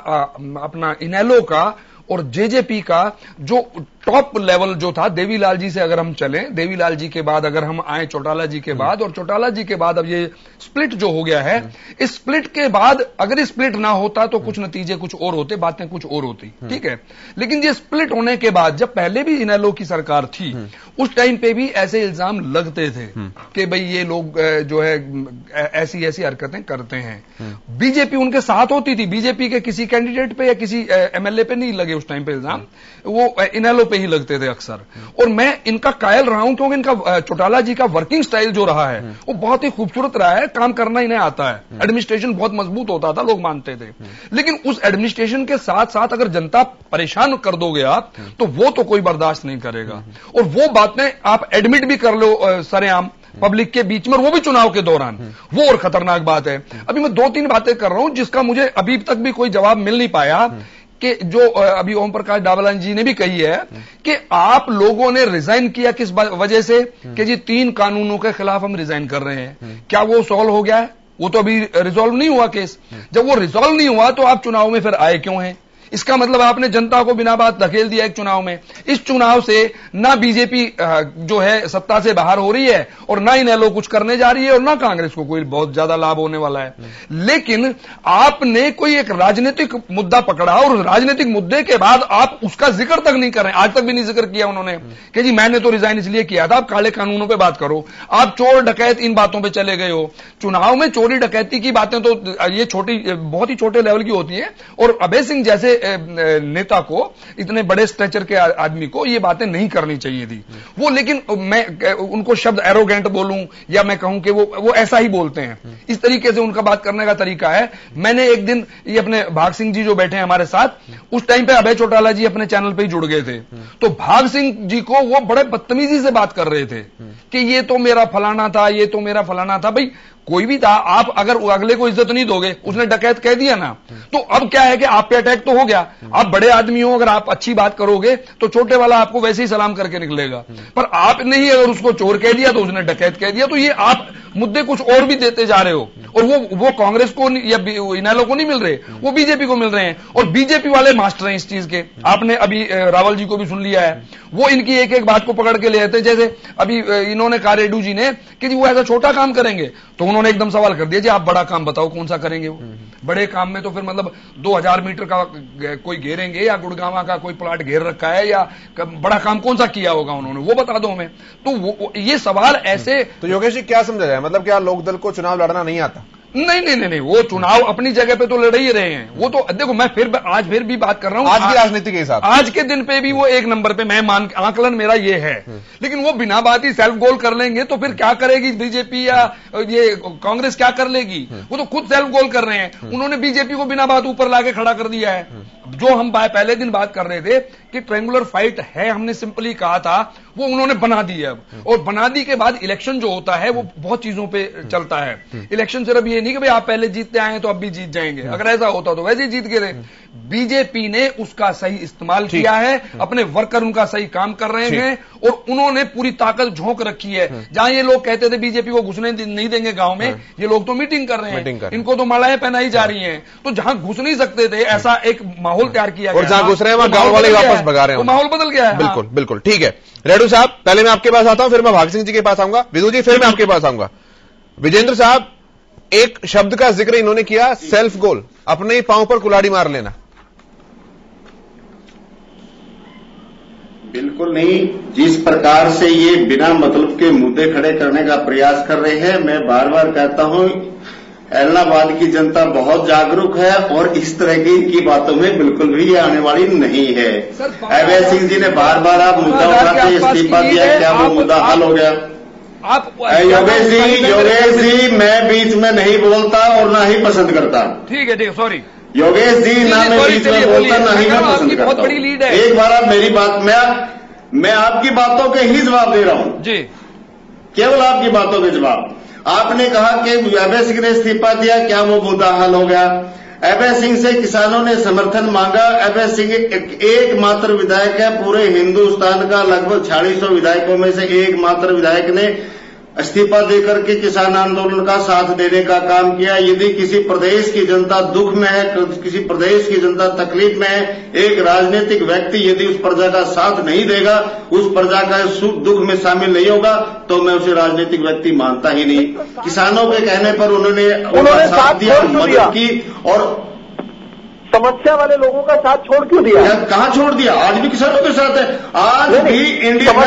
अपना इनेलो का और जेजेपी का जो टॉप लेवल जो था, देवीलाल जी से अगर हम चलें, देवीलाल जी के बाद अगर हम आए चौटाला जी के बाद, और चौटाला जी के बाद अब ये स्प्लिट जो हो गया है, इस स्प्लिट के बाद अगर स्प्लिट ना होता तो कुछ नतीजे कुछ और होते, बातें कुछ और होती, ठीक है। लेकिन ये स्प्लिट होने के बाद, जब पहले भी इनेलो की सरकार थी, उस टाइम पे भी ऐसे इल्जाम लगते थे कि भाई ये लोग जो है ऐसी ऐसी हरकतें करते हैं। बीजेपी उनके साथ होती थी, बीजेपी के किसी कैंडिडेट पे या किसी एमएलए पे नहीं लगे उस टाइम पे इल्जाम, वो इनेलो पे ही लगते थे अक्सर। और मैं इनका कायल रहा हूं क्योंकि इनका चौटाला जी का वर्किंग स्टाइल जो रहा है वो बहुत ही खूबसूरत रहा है, काम करना इन्हें आता है, एडमिनिस्ट्रेशन बहुत मजबूत होता था, लोग मानते थे। लेकिन उस एडमिनिस्ट्रेशन के साथ साथ अगर जनता परेशान कर दोगे आप, तो वो तो कोई बर्दाश्त नहीं करेगा। और वो बातें आप एडमिट भी कर लो सरेआम, पब्लिक के बीच में, और वो भी चुनाव के दौरान, वो और खतरनाक बात है। अभी मैं 2-3 बातें कर रहा हूं जिसका मुझे अभी तक भी कोई जवाब मिल नहीं पाया, कि जो अभी ओम प्रकाश डाबलान जी ने भी कही है कि आप लोगों ने रिजाइन किया किस वजह से, कि जी 3 कानूनों के खिलाफ हम रिजाइन कर रहे हैं। क्या वो सॉल्व हो गया है? वो तो अभी रिजॉल्व नहीं हुआ केस। जब वो रिजॉल्व नहीं हुआ तो आप चुनाव में फिर आए क्यों हैं? इसका मतलब आपने जनता को बिना बात धकेल दिया एक चुनाव में। इस चुनाव से ना बीजेपी जो है सत्ता से बाहर हो रही है, और ना इनेलो कुछ करने जा रही है, और ना कांग्रेस को कोई बहुत ज्यादा लाभ होने वाला है। लेकिन आपने कोई एक राजनीतिक मुद्दा पकड़ा, और राजनीतिक मुद्दे के बाद आप उसका जिक्र तक नहीं कर रहे हैं, आज तक भी नहीं जिक्र किया उन्होंने कि जी मैंने तो रिजाइन इसलिए किया था। आप काले कानूनों पर बात करो, आप चोर डकैत इन बातों पर चले गए हो। चुनाव में चोरी डकैती की बातें तो ये छोटी, बहुत ही छोटे लेवल की होती है, और अभय सिंह जैसे नेता को, इतने बड़े स्ट्रेचर के आदमी को ये बातें नहीं करनी चाहिए थी वो। लेकिन मैं उनको शब्द एरोगेंट बोलूं या मैं कहूं कि वो ऐसा ही बोलते हैं, इस तरीके से उनका बात करने का तरीका है। मैंने एक दिन ये अपने भाग सिंह जी जो बैठे हैं हमारे साथ, उस टाइम पे अभय चौटाला जी अपने चैनल पे ही जुड़ गए थे, तो भाग सिंह जी को वो बड़े बदतमीजी से बात कर रहे थे कि ये तो मेरा फलाना था, ये तो मेरा फलाना था। भाई कोई भी था, आप अगर अगले को इज्जत नहीं दोगे, उसने डकैत कह दिया ना, तो अब क्या है कि आप पे अटैक तो हो गया। आप बड़े आदमी हो, अगर आप अच्छी बात करोगे तो छोटे वाला आपको वैसे ही सलाम करके निकलेगा, पर आपने ही अगर उसको चोर कह दिया तो उसने डकैत कह दिया, तो ये आप मुद्दे कुछ और भी देते जा रहे हो। और वो कांग्रेस को या इनेलो को नहीं मिल रहे, वो बीजेपी को मिल रहे हैं, और बीजेपी वाले मास्टर हैं इस चीज के। आपने अभी रावल जी को भी सुन लिया है, वो इनकी एक एक बात को पकड़ के ले आते। जैसे अभी इन्होंने कहा रेड्डू जी ने कि जी वो ऐसा छोटा काम करेंगे, तो उन्होंने एकदम सवाल कर दिया जी आप बड़ा काम बताओ कौन सा करेंगे वो। बड़े काम में तो फिर मतलब 2000 मीटर का कोई घेरेंगे, या गुड़गांवा का कोई प्लाट घेर रखा है, या बड़ा काम कौन सा किया होगा उन्होंने, वो बता दो हमें। तो ये सवाल ऐसे, तो योगेश जी क्या समझा जाए, मतलब क्या लोकदल को चुनाव लड़ना नहीं आता? नहीं, वो चुनाव अपनी जगह पे तो लड़ ही रहे हैं। वो तो देखो, मैं आज फिर भी बात कर रहा हूं आज की राजनीति के हिसाब, आज के दिन पे भी वो एक नंबर पे, मैं आकलन मेरा ये है। लेकिन वो बिना बात ही सेल्फ गोल कर लेंगे तो फिर क्या करेगी बीजेपी या ये कांग्रेस, क्या कर लेगी? वो तो खुद सेल्फ गोल कर रहे हैं। उन्होंने बीजेपी को बिना बात ऊपर लाके खड़ा कर दिया है। जो हम पहले दिन बात कर रहे थे कि ट्रायंगुलर फाइट है, हमने सिंपली कहा था, वो उन्होंने बना दी है। और बना दी के बाद इलेक्शन जो होता है वो बहुत चीजों पे चलता है। इलेक्शन सिर्फ ये नहीं कि भाई आप पहले जीतते आए हैं तो अब भी जीत जाएंगे, अगर ऐसा होता तो वैसे ही जीत गए। बीजेपी ने उसका सही इस्तेमाल किया है, अपने वर्कर उनका सही काम कर रहे हैं, और उन्होंने पूरी ताकत झोंक रखी है। जहां ये लोग कहते थे बीजेपी को घुसने नहीं देंगे गांव में, ये लोग तो मीटिंग कर रहे हैं, इनको तो मालाएं पहनाई जा रही हैं। तो जहां घुस नहीं सकते थे ऐसा एक माहौल तैयार किया गया, और जहां घुस रहे हैं वहां गांव वाले वापस भगा रहे हैं, तो माहौल बदल गया है। बिल्कुल बिल्कुल ठीक है। रेड्डू साहब पहले मैं आपके पास आता हूं, फिर मैं भाग सिंह जी के पास आऊंगा, विदु जी फिर मैं आपके पास आऊंगा। विजेंद्र साहब, एक शब्द का जिक्र इन्होंने किया, सेल्फ गोल, अपने ही पांव पर कुल्हाड़ी मार लेना। बिल्कुल नहीं। जिस प्रकार से ये बिना मतलब के मुद्दे खड़े करने का प्रयास कर रहे हैं, मैं बार बार कहता हूं एलनाबाद की जनता बहुत जागरूक है, और इस तरह की इनकी बातों में बिल्कुल भी ये आने वाली नहीं है। अभय सिंह जी ने बार बार आप मुद्दा उठाते इस्तीफा दिया, क्या वो मुद्दा हल हो गया? योगेश जी मैं बीच में नहीं बोलता और ना ही पसंद करता। ठीक है, सॉरी योगेश जी, ना मैं बीच में बोलता ना ही मैं पसंद करता। बहुत बड़ी लीड है। एक बार आप मेरी बात, मैं आपकी बातों के ही जवाब दे रहा हूं जी, केवल आपकी बातों के जवाब। आपने कहा कि अभय सिंह ने इस्तीफा दिया, क्या वो मुद्दा हल हो गया? अभय सिंह से किसानों ने समर्थन मांगा। अभय सिंह एकमात्र विधायक है पूरे हिंदुस्तान का, लगभग 4600 विधायकों में से एकमात्र विधायक ने इस्तीफा देकर के किसान आंदोलन का साथ देने का काम किया। यदि किसी प्रदेश की जनता दुख में है, किसी प्रदेश की जनता तकलीफ में है, एक राजनीतिक व्यक्ति यदि उस प्रजा का साथ नहीं देगा, उस प्रजा का सुख दुख में शामिल नहीं होगा, तो मैं उसे राजनीतिक व्यक्ति मानता ही नहीं। किसानों के कहने पर उन्होंने साथ दिया, मदद की, और समस्या वाले लोगों का साथ छोड़ क्यों दिया? कहां छोड़ दिया? आज भी किसानों के साथ है। आज भी इंडियन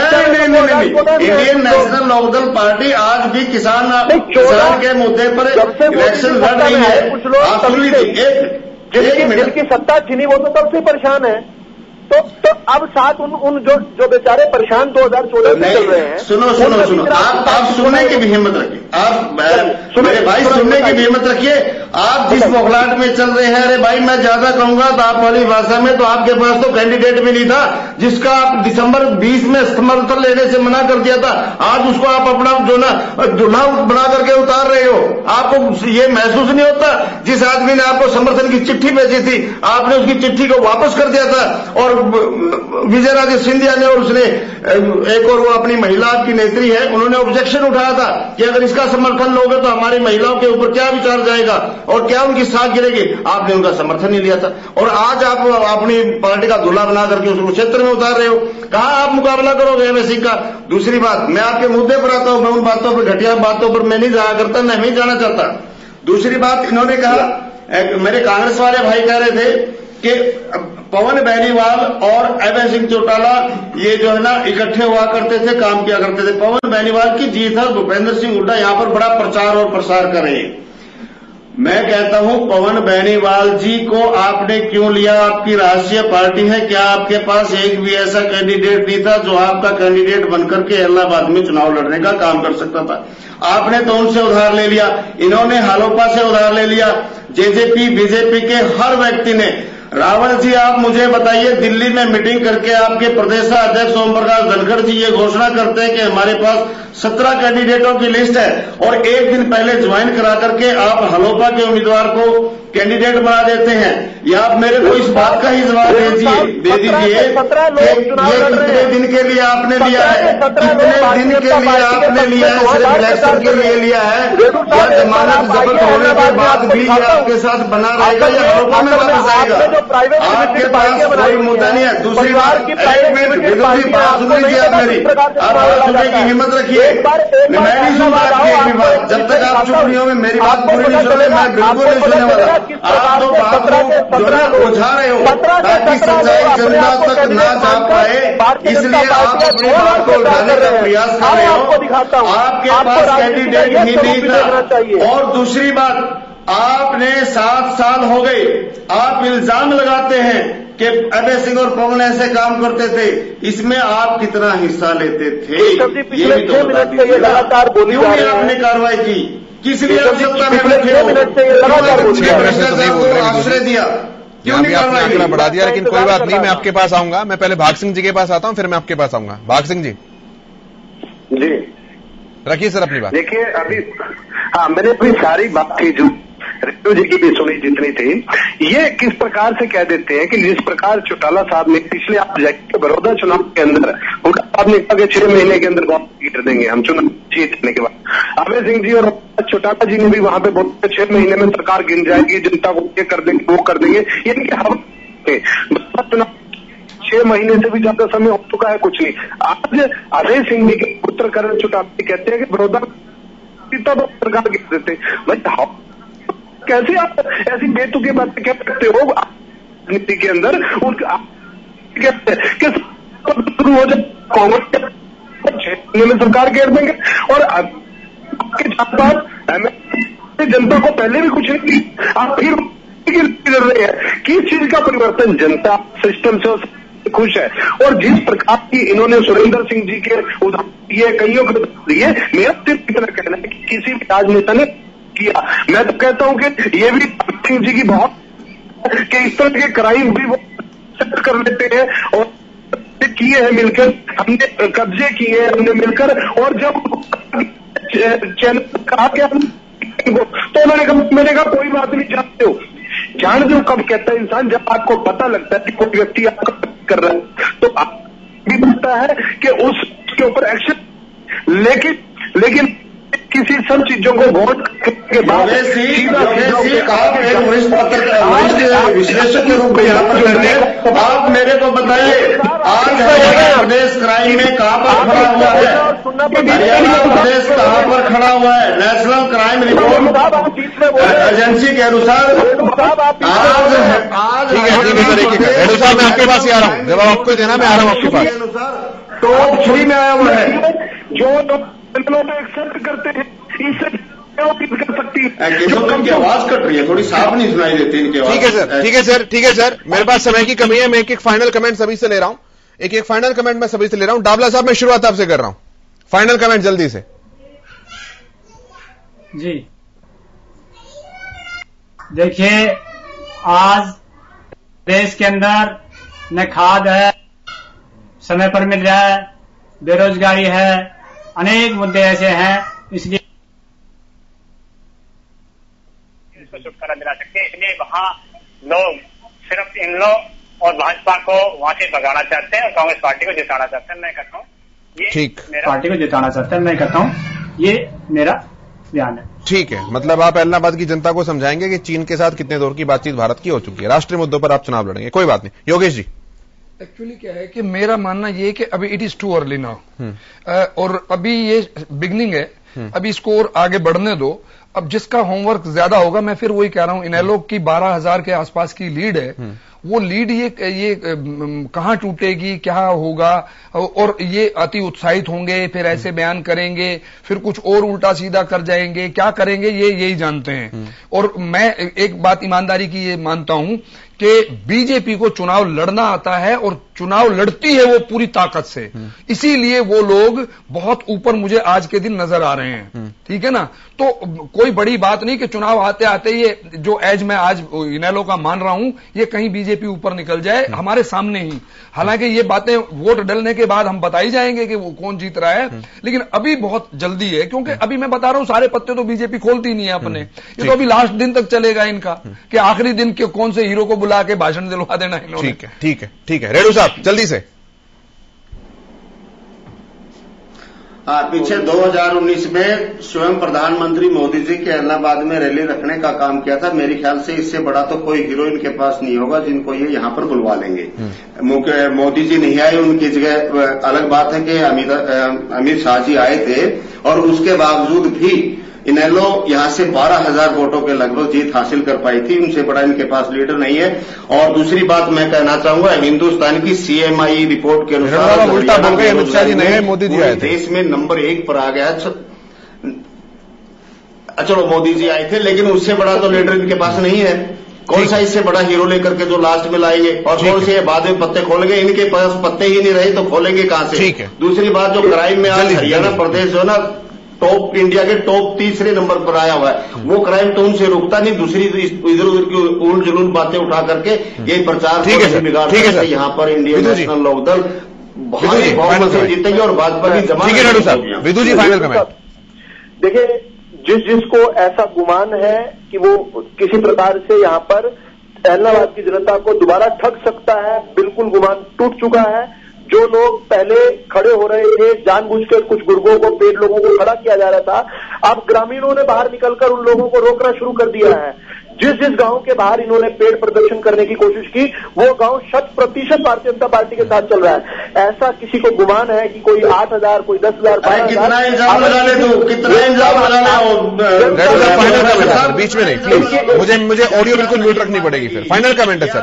नेशनल लोकदल पार्टी आज भी किसान के मुद्दे पर इलेक्शन लड़ रही है। जिनकी सत्ता छीनी वो तो तब से परेशान है। तो अब साथ उन जो बेचारे परेशान 2014 में चल रहे हैं। सुनो आप सुनने की भी हिम्मत रखिए, आप मेरे भाई सुनने की भी हिम्मत रखिए। आप जिस बौखलाहट में चल रहे हैं, अरे भाई मैं ज्यादा कहूंगा तो आप वाली भाषा में, तो आपके पास तो कैंडिडेट भी नहीं था जिसका आप दिसंबर 20 में समर्थन लेने से मना कर दिया था। आज उसको आप अपना जो ना दूल्हा बना करके उतार रहे हो। आपको ये महसूस नहीं होता, जिस आदमी ने आपको समर्थन की चिट्ठी भेजी थी आपने उसकी चिट्ठी को वापस कर दिया था। और विजय राजे सिंधिया ने और उसने एक और वो अपनी महिला आपकी नेत्री है, उन्होंने ऑब्जेक्शन उठाया था कि अगर इसका समर्थन लोगे तो हमारी महिलाओं के ऊपर क्या विचार जाएगा और क्या उनकी साख गिरेगी। आपने उनका समर्थन नहीं लिया था और आज आप अपनी पार्टी का दूल्हा बना करके उसको क्षेत्र में उतार रहे हो। कहां आप मुकाबला करोगे एमएस सिंह का? दूसरी बात, मैं आपके मुद्दे पर आता हूं, मैं उन बातों पर, घटिया बातों पर मैं नहीं जाया करता, मैं नहीं जाना चाहता। दूसरी बात, इन्होंने कहा, मेरे कांग्रेस वाले भाई कह रहे थे कि पवन बेनीवाल और अभय सिंह चौटाला ये जो है ना इकट्ठे हुआ करते थे, काम किया करते थे। पवन बेनीवाल की जीत है, भूपेंद्र सिंह हुड्डा यहां पर बड़ा प्रचार और प्रसार कर रहे हैं। मैं कहता हूं पवन बेनीवाल जी को आपने क्यों लिया? आपकी राष्ट्रीय पार्टी है, क्या आपके पास एक भी ऐसा कैंडिडेट नहीं था जो आपका कैंडिडेट बनकर के इलाहाबाद में चुनाव लड़ने का काम कर सकता था? आपने तो उनसे उधार ले लिया, इन्होंने हालोपा से उधार ले लिया, जेजेपी बीजेपी के हर व्यक्ति ने। रावण जी, आप मुझे बताइए, दिल्ली में मीटिंग करके आपके प्रदेश अध्यक्ष ओम प्रकाश धनखड़ जी ये घोषणा करते हैं कि हमारे पास 17 कैंडिडेटों की लिस्ट है और एक दिन पहले ज्वाइन करा करके आप हलोपा के उम्मीदवार को कैंडिडेट बना देते हैं। या आप मेरे को इस बात का ही जवाब दे दीजिए ये कितने दिन के लिए आपने लिया है? कितने दिन के लिए आपने लिया है? सिर्फ इलेक्शन के लिए लिया है या जमानत जब्त होने के बाद भी आपके साथ बना रहेगा या हलोपा में वापस आएगा? आपके पास कोई मुद्दा नहीं है। दूसरी बात, एक मिनट विरोधी बात सुन लीजिए आप मेरी, आप बात सुनने की हिम्मत रखिए। मैं नहीं सुन रहा आपकी बात, जब तक आप चुप नहीं हो मेरी बात पूरी नहीं सुने, मैं बिल्कुल नहीं सुनने वाला। आप तो बात को जो है उलझा रहे हो ताकि सच्चाई जनता तक ना जा पाए, इसलिए आप अपनी बात को उलझाने का प्रयास कर रहे हो। आपके पास कैंडिडेट ही नहीं था। और दूसरी बात, आपने 7 साल हो गए, आप इल्जाम लगाते हैं कि अभय सिंह और पवन ऐसे काम करते थे, इसमें आप कितना हिस्सा लेते थे? ये भी तो बता दीजिए। क्यों नहीं आपने कार्रवाई की? किस लिए आप सत्ता में बैठे हो? भ्रष्टाचार को आश्रय दिया? क्यों नहीं कार्रवाई बढ़ा दिया? लेकिन कोई बात नहीं, मैं आपके पास आऊंगा। मैं पहले भाग सिंह जी के पास आता हूं, फिर मैं आपके पास आऊंगा। भाग सिंह जी जी रखिए सर अपनी बात। देखिए अभी मैंने अपनी सारी बात की जो रेणु जी की भी सुनी जितनी थी, ये किस प्रकार से कह देते हैं कि जिस प्रकार चौटाला साहब ने पिछले आप जाके बड़ौदा चुनाव के अंदर उनका आपने कहा कि 6 महीने के अंदर कर देंगे हम चुनाव जीतने के बाद। अभय सिंह जी और चौटाला जी ने भी वहां पे बोलते 6 महीने में सरकार गिन जाएगी, जनता को ये कर देंगे वो कर देंगे। यानी कि हम चुनाव 6 महीने से भी ज्यादा समय हो चुका है, कुछ नहीं। आज अभय सिंह जी के पुत्र करण चौटाला कहते हैं कि बड़ौदा सरकार गिन देते भाई। कैसे आप ऐसी बेतुकी बातें कह सकते हो राजनीति के अंदर? शुरू हो जाए कांग्रेस 6 महीने में सरकार घेर देंगे और आपके जनता को पहले भी कुछ नहीं दी, आप फिर कर रहे हैं। किस चीज का परिवर्तन? जनता सिस्टम से खुश है। और जिस प्रकार की इन्होंने सुरेंद्र सिंह जी के उदाहरण दिए, कईयों को दिए, मेरा सिर्फ इतना कहना है कि किसी भी राजनेता ने किया। मैं तो कहता हूं कि ये भी सिंह जी की बहुत कि इस तरह के क्राइम भी वो कर लेते हैं और किए हैं मिलकर, हमने कब्जे किए हैं हमने मिलकर। और जब चैनल कहा क्या तो उन्होंने कहा, मैंने कहा कोई बात नहीं, जानते हो जान दो कब कहता है इंसान, जब आपको पता लगता है कि कोई व्यक्ति आपको कर रहा है तो आप भी पता है कि उसके ऊपर एक्शन। लेकिन किसी सब चीजों को वोट के बाद आप एक वरिष्ठ विश्लेषक के रूप में आप मेरे को बताइए, आज हरियाणा प्रदेश क्राइम में कहां पर खड़ा हुआ है? हरियाणा प्रदेश कहां पर खड़ा हुआ है? नेशनल क्राइम रिपोर्ट एजेंसी के अनुसार आज रेणु साहब मैं आपके पास ही आ रहा हूं, जब आपको देना मैं आ रहा हूं आपके पास। टॉप 3 में आया हुआ है। जो लोग एक्सेप्ट करते हैं, इससे अपील कर सकती है? इनकी आवाज कट रही है, थोड़ी साफ नहीं सुनाई देती इनकी आवाज। ठीक है सर, ठीक है सर, ठीक है सर, मेरे पास समय की कमी है, मैं एक फाइनल कमेंट सभी से ले रहा हूं, एक फाइनल कमेंट मैं सभी से ले रहा हूं। डाबला साहब, मैं शुरुआत आपसे कर रहा हूं, फाइनल कमेंट जल्दी से। जी देखिए, आज देश के अंदर न खाद है, समय पर मिल रहा है, बेरोजगारी है, अनेक मुद्दे ऐसे हैं, इसलिए इसको छुटकारा दिला सकते हैं। इसलिए वहां लोग सिर्फ इन लोग और भाजपा को वहां से भगाना चाहते हैं और कांग्रेस पार्टी को जिताना चाहते हैं। मैं कहता हूँ ये ठीक, पार्टी को जिताना चाहते हैं, मैं कहता हूँ ये मेरा बयान है। ठीक है, मतलब आप इलाहाबाद की जनता को समझाएंगे कि चीन के साथ कितने दौर की बातचीत भारत की हो चुकी है, राष्ट्रीय मुद्दों पर आप चुनाव लड़ेंगे, कोई बात नहीं। योगेश जी, एक्चुअली क्या है कि मेरा मानना ये है कि अभी it is too early now, और अभी ये बिगनिंग है, अभी इसको और आगे बढ़ने दो। अब जिसका होमवर्क ज्यादा होगा, मैं फिर वही कह रहा हूं, इनेलो की 12,000 के आसपास की लीड है, वो लीड ये कहां टूटेगी, क्या होगा, और ये अति उत्साहित होंगे, फिर ऐसे बयान करेंगे, फिर कुछ और उल्टा सीधा कर जाएंगे, क्या करेंगे ये यही जानते हैं। और मैं एक बात ईमानदारी की ये मानता हूं कि बीजेपी को चुनाव लड़ना आता है और चुनाव लड़ती है वो पूरी ताकत से, इसीलिए वो लोग बहुत ऊपर मुझे आज के दिन नजर आ रहे हैं। ठीक है ना, तो कोई बड़ी बात नहीं कि चुनाव आते आते ये जो एज मैं आज इनेलो का मान रहा हूं, ये कहीं बीजेपी ऊपर निकल जाए हमारे सामने ही। हालांकि ये बातें वोट डलने के बाद हम बताई जाएंगे कि वो कौन जीत रहा है, लेकिन अभी बहुत जल्दी है, क्योंकि अभी मैं बता रहा हूं सारे पत्ते तो बीजेपी खोलती नहीं है अपने, ये तो अभी लास्ट दिन तक चलेगा इनका, कि आखिरी दिन के कौन से हीरो को बुला के भाषण दिलवा देना इन्होंने। ठीक है, ठीक है, ठीक है। रेणु साहब जल्दी से। पीछे 2019 में स्वयं प्रधानमंत्री मोदी जी के इलाहाबाद में रैली रखने का काम किया था। मेरे ख्याल से इससे बड़ा तो कोई हीरो इनके पास नहीं होगा जिनको ये यहाँ पर बुलवा लेंगे। मोदी जी नहीं आए, उनकी जगह अलग बात है कि अमित शाह जी आए थे, और उसके बावजूद भी इनेलो यहां से 12,000 वोटों के लगभग जीत हासिल कर पाई थी। उनसे बड़ा इनके पास लीडर नहीं है। और दूसरी बात मैं कहना चाहूंगा, हिंदुस्तान की CMI रिपोर्ट के अनुसार उल्टा बोल गए, अमित शाह जी नहीं है, मोदी जी आए थे, देश में नंबर 1 पर आ गया। चलो मोदी जी आए थे, लेकिन उससे बड़ा तो लीडर इनके पास नहीं है। कौन सा इससे बड़ा हीरो लेकर के जो लास्ट में लाएंगे, और कौन से बाद में पत्ते खोलेंगे? इनके पास पत्ते ही नहीं रहे तो खोलेंगे कहां से? दूसरी बात, जो क्राइम में आज हरियाणा प्रदेश जो ना टॉप इंडिया के टॉप 3 नंबर पर आया हुआ है, वो क्राइम तो उनसे रुकता नहीं। दूसरी इधर उधर की उल जुलून बातें उठा करके ये प्रचार बिगाड़ सकते। यहाँ पर इंडियन नेशनल लोकदल बहुत से जीतेंगे और भाजपा की जमानत। विदु जी फाइनल कमेंट। देखिए, जिसको ऐसा गुमान है कि वो किसी प्रकार से यहाँ पर इलाहाबाद की जनता को दोबारा ठग सकता है, बिल्कुल गुमान टूट चुका है। जो लोग पहले खड़े हो रहे थे, जानबूझकर कुछ गुर्गों को, पेड़ लोगों को खड़ा किया जा रहा था, अब ग्रामीणों ने बाहर निकलकर उन लोगों को रोकना शुरू कर दिया है। जिस गांव के बाहर इन्होंने पेड़ प्रदर्शन करने की कोशिश की, वो गांव 100% भारतीय जनता पार्टी के साथ चल रहा है। ऐसा किसी को गुमान है कि कोई 8,000, कोई 10,000, 12,000, कितना इल्जाम लगा ले तो कितना इल्जाम लगा ले, बीच में नहीं प्लीज, मुझे ऑडियो बिल्कुल म्यूट रखनी पड़ेगी। फिर फाइनल कमेंट है सर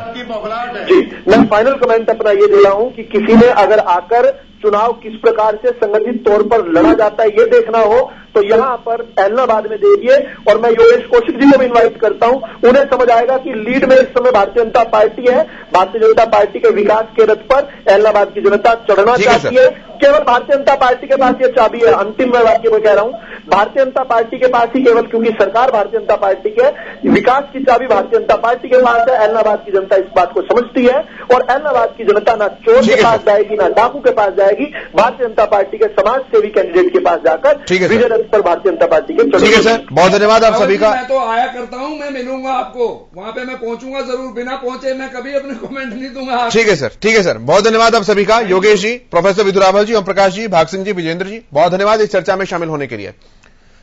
जी। मैं फाइनल कमेंट अपना ये दे रहा हूं कि किसी ने अगर आकर चुनाव किस प्रकार से संगठित तौर पर लड़ा जाता है ये देखना हो तो यहां पर इलाहाबाद में देखिए। और मैं योगेश कौशिक जी को भी इन्वाइट करता हूं, उन्हें समझ आएगा कि लीड में इस समय भारतीय जनता पार्टी है। भारतीय जनता पार्टी के विकास के रथ पर इलाहाबाद की जनता चढ़ना चाहती है। केवल भारतीय जनता पार्टी के पास ये चाबी है। अंतिम मैं वाक्य में कह रहा हूं, भारतीय जनता पार्टी के पास ही केवल, क्योंकि सरकार भारतीय जनता पार्टी के, विकास की चाबी भारतीय जनता पार्टी के पास है। इलाहाबाद की जनता इस बात को समझती है और इलाहाबाद की जनता ना चोर के पास जाएगी, ना डाकू के पास जाएगी, भारतीय जनता पार्टी के समाज सेवी कैंडिडेट के पास जाकर विजय रथ पर भारतीय जनता पार्टी के। ठीक है सर, बहुत धन्यवाद आप सभी का। मैं तो आया करता हूं, मैं मिलूंगा आपको, वहां पे मैं पहुंचूंगा जरूर, बिना पहुंचे मैं कभी अपने कमेंट नहीं दूंगा। ठीक है सर, ठीक है सर, बहुत धन्यवाद आप सभी का। योगेश जी, प्रोफेसर विदु रावल जी, ओम प्रकाश जी, भाग सिंह जी, विजेंद्र जी, बहुत धन्यवाद इस चर्चा में शामिल होने के लिए।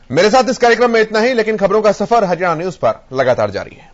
मेरे साथ इस कार्यक्रम में इतना ही, लेकिन खबरों का सफर हरियाणा न्यूज पर लगातार जारी है।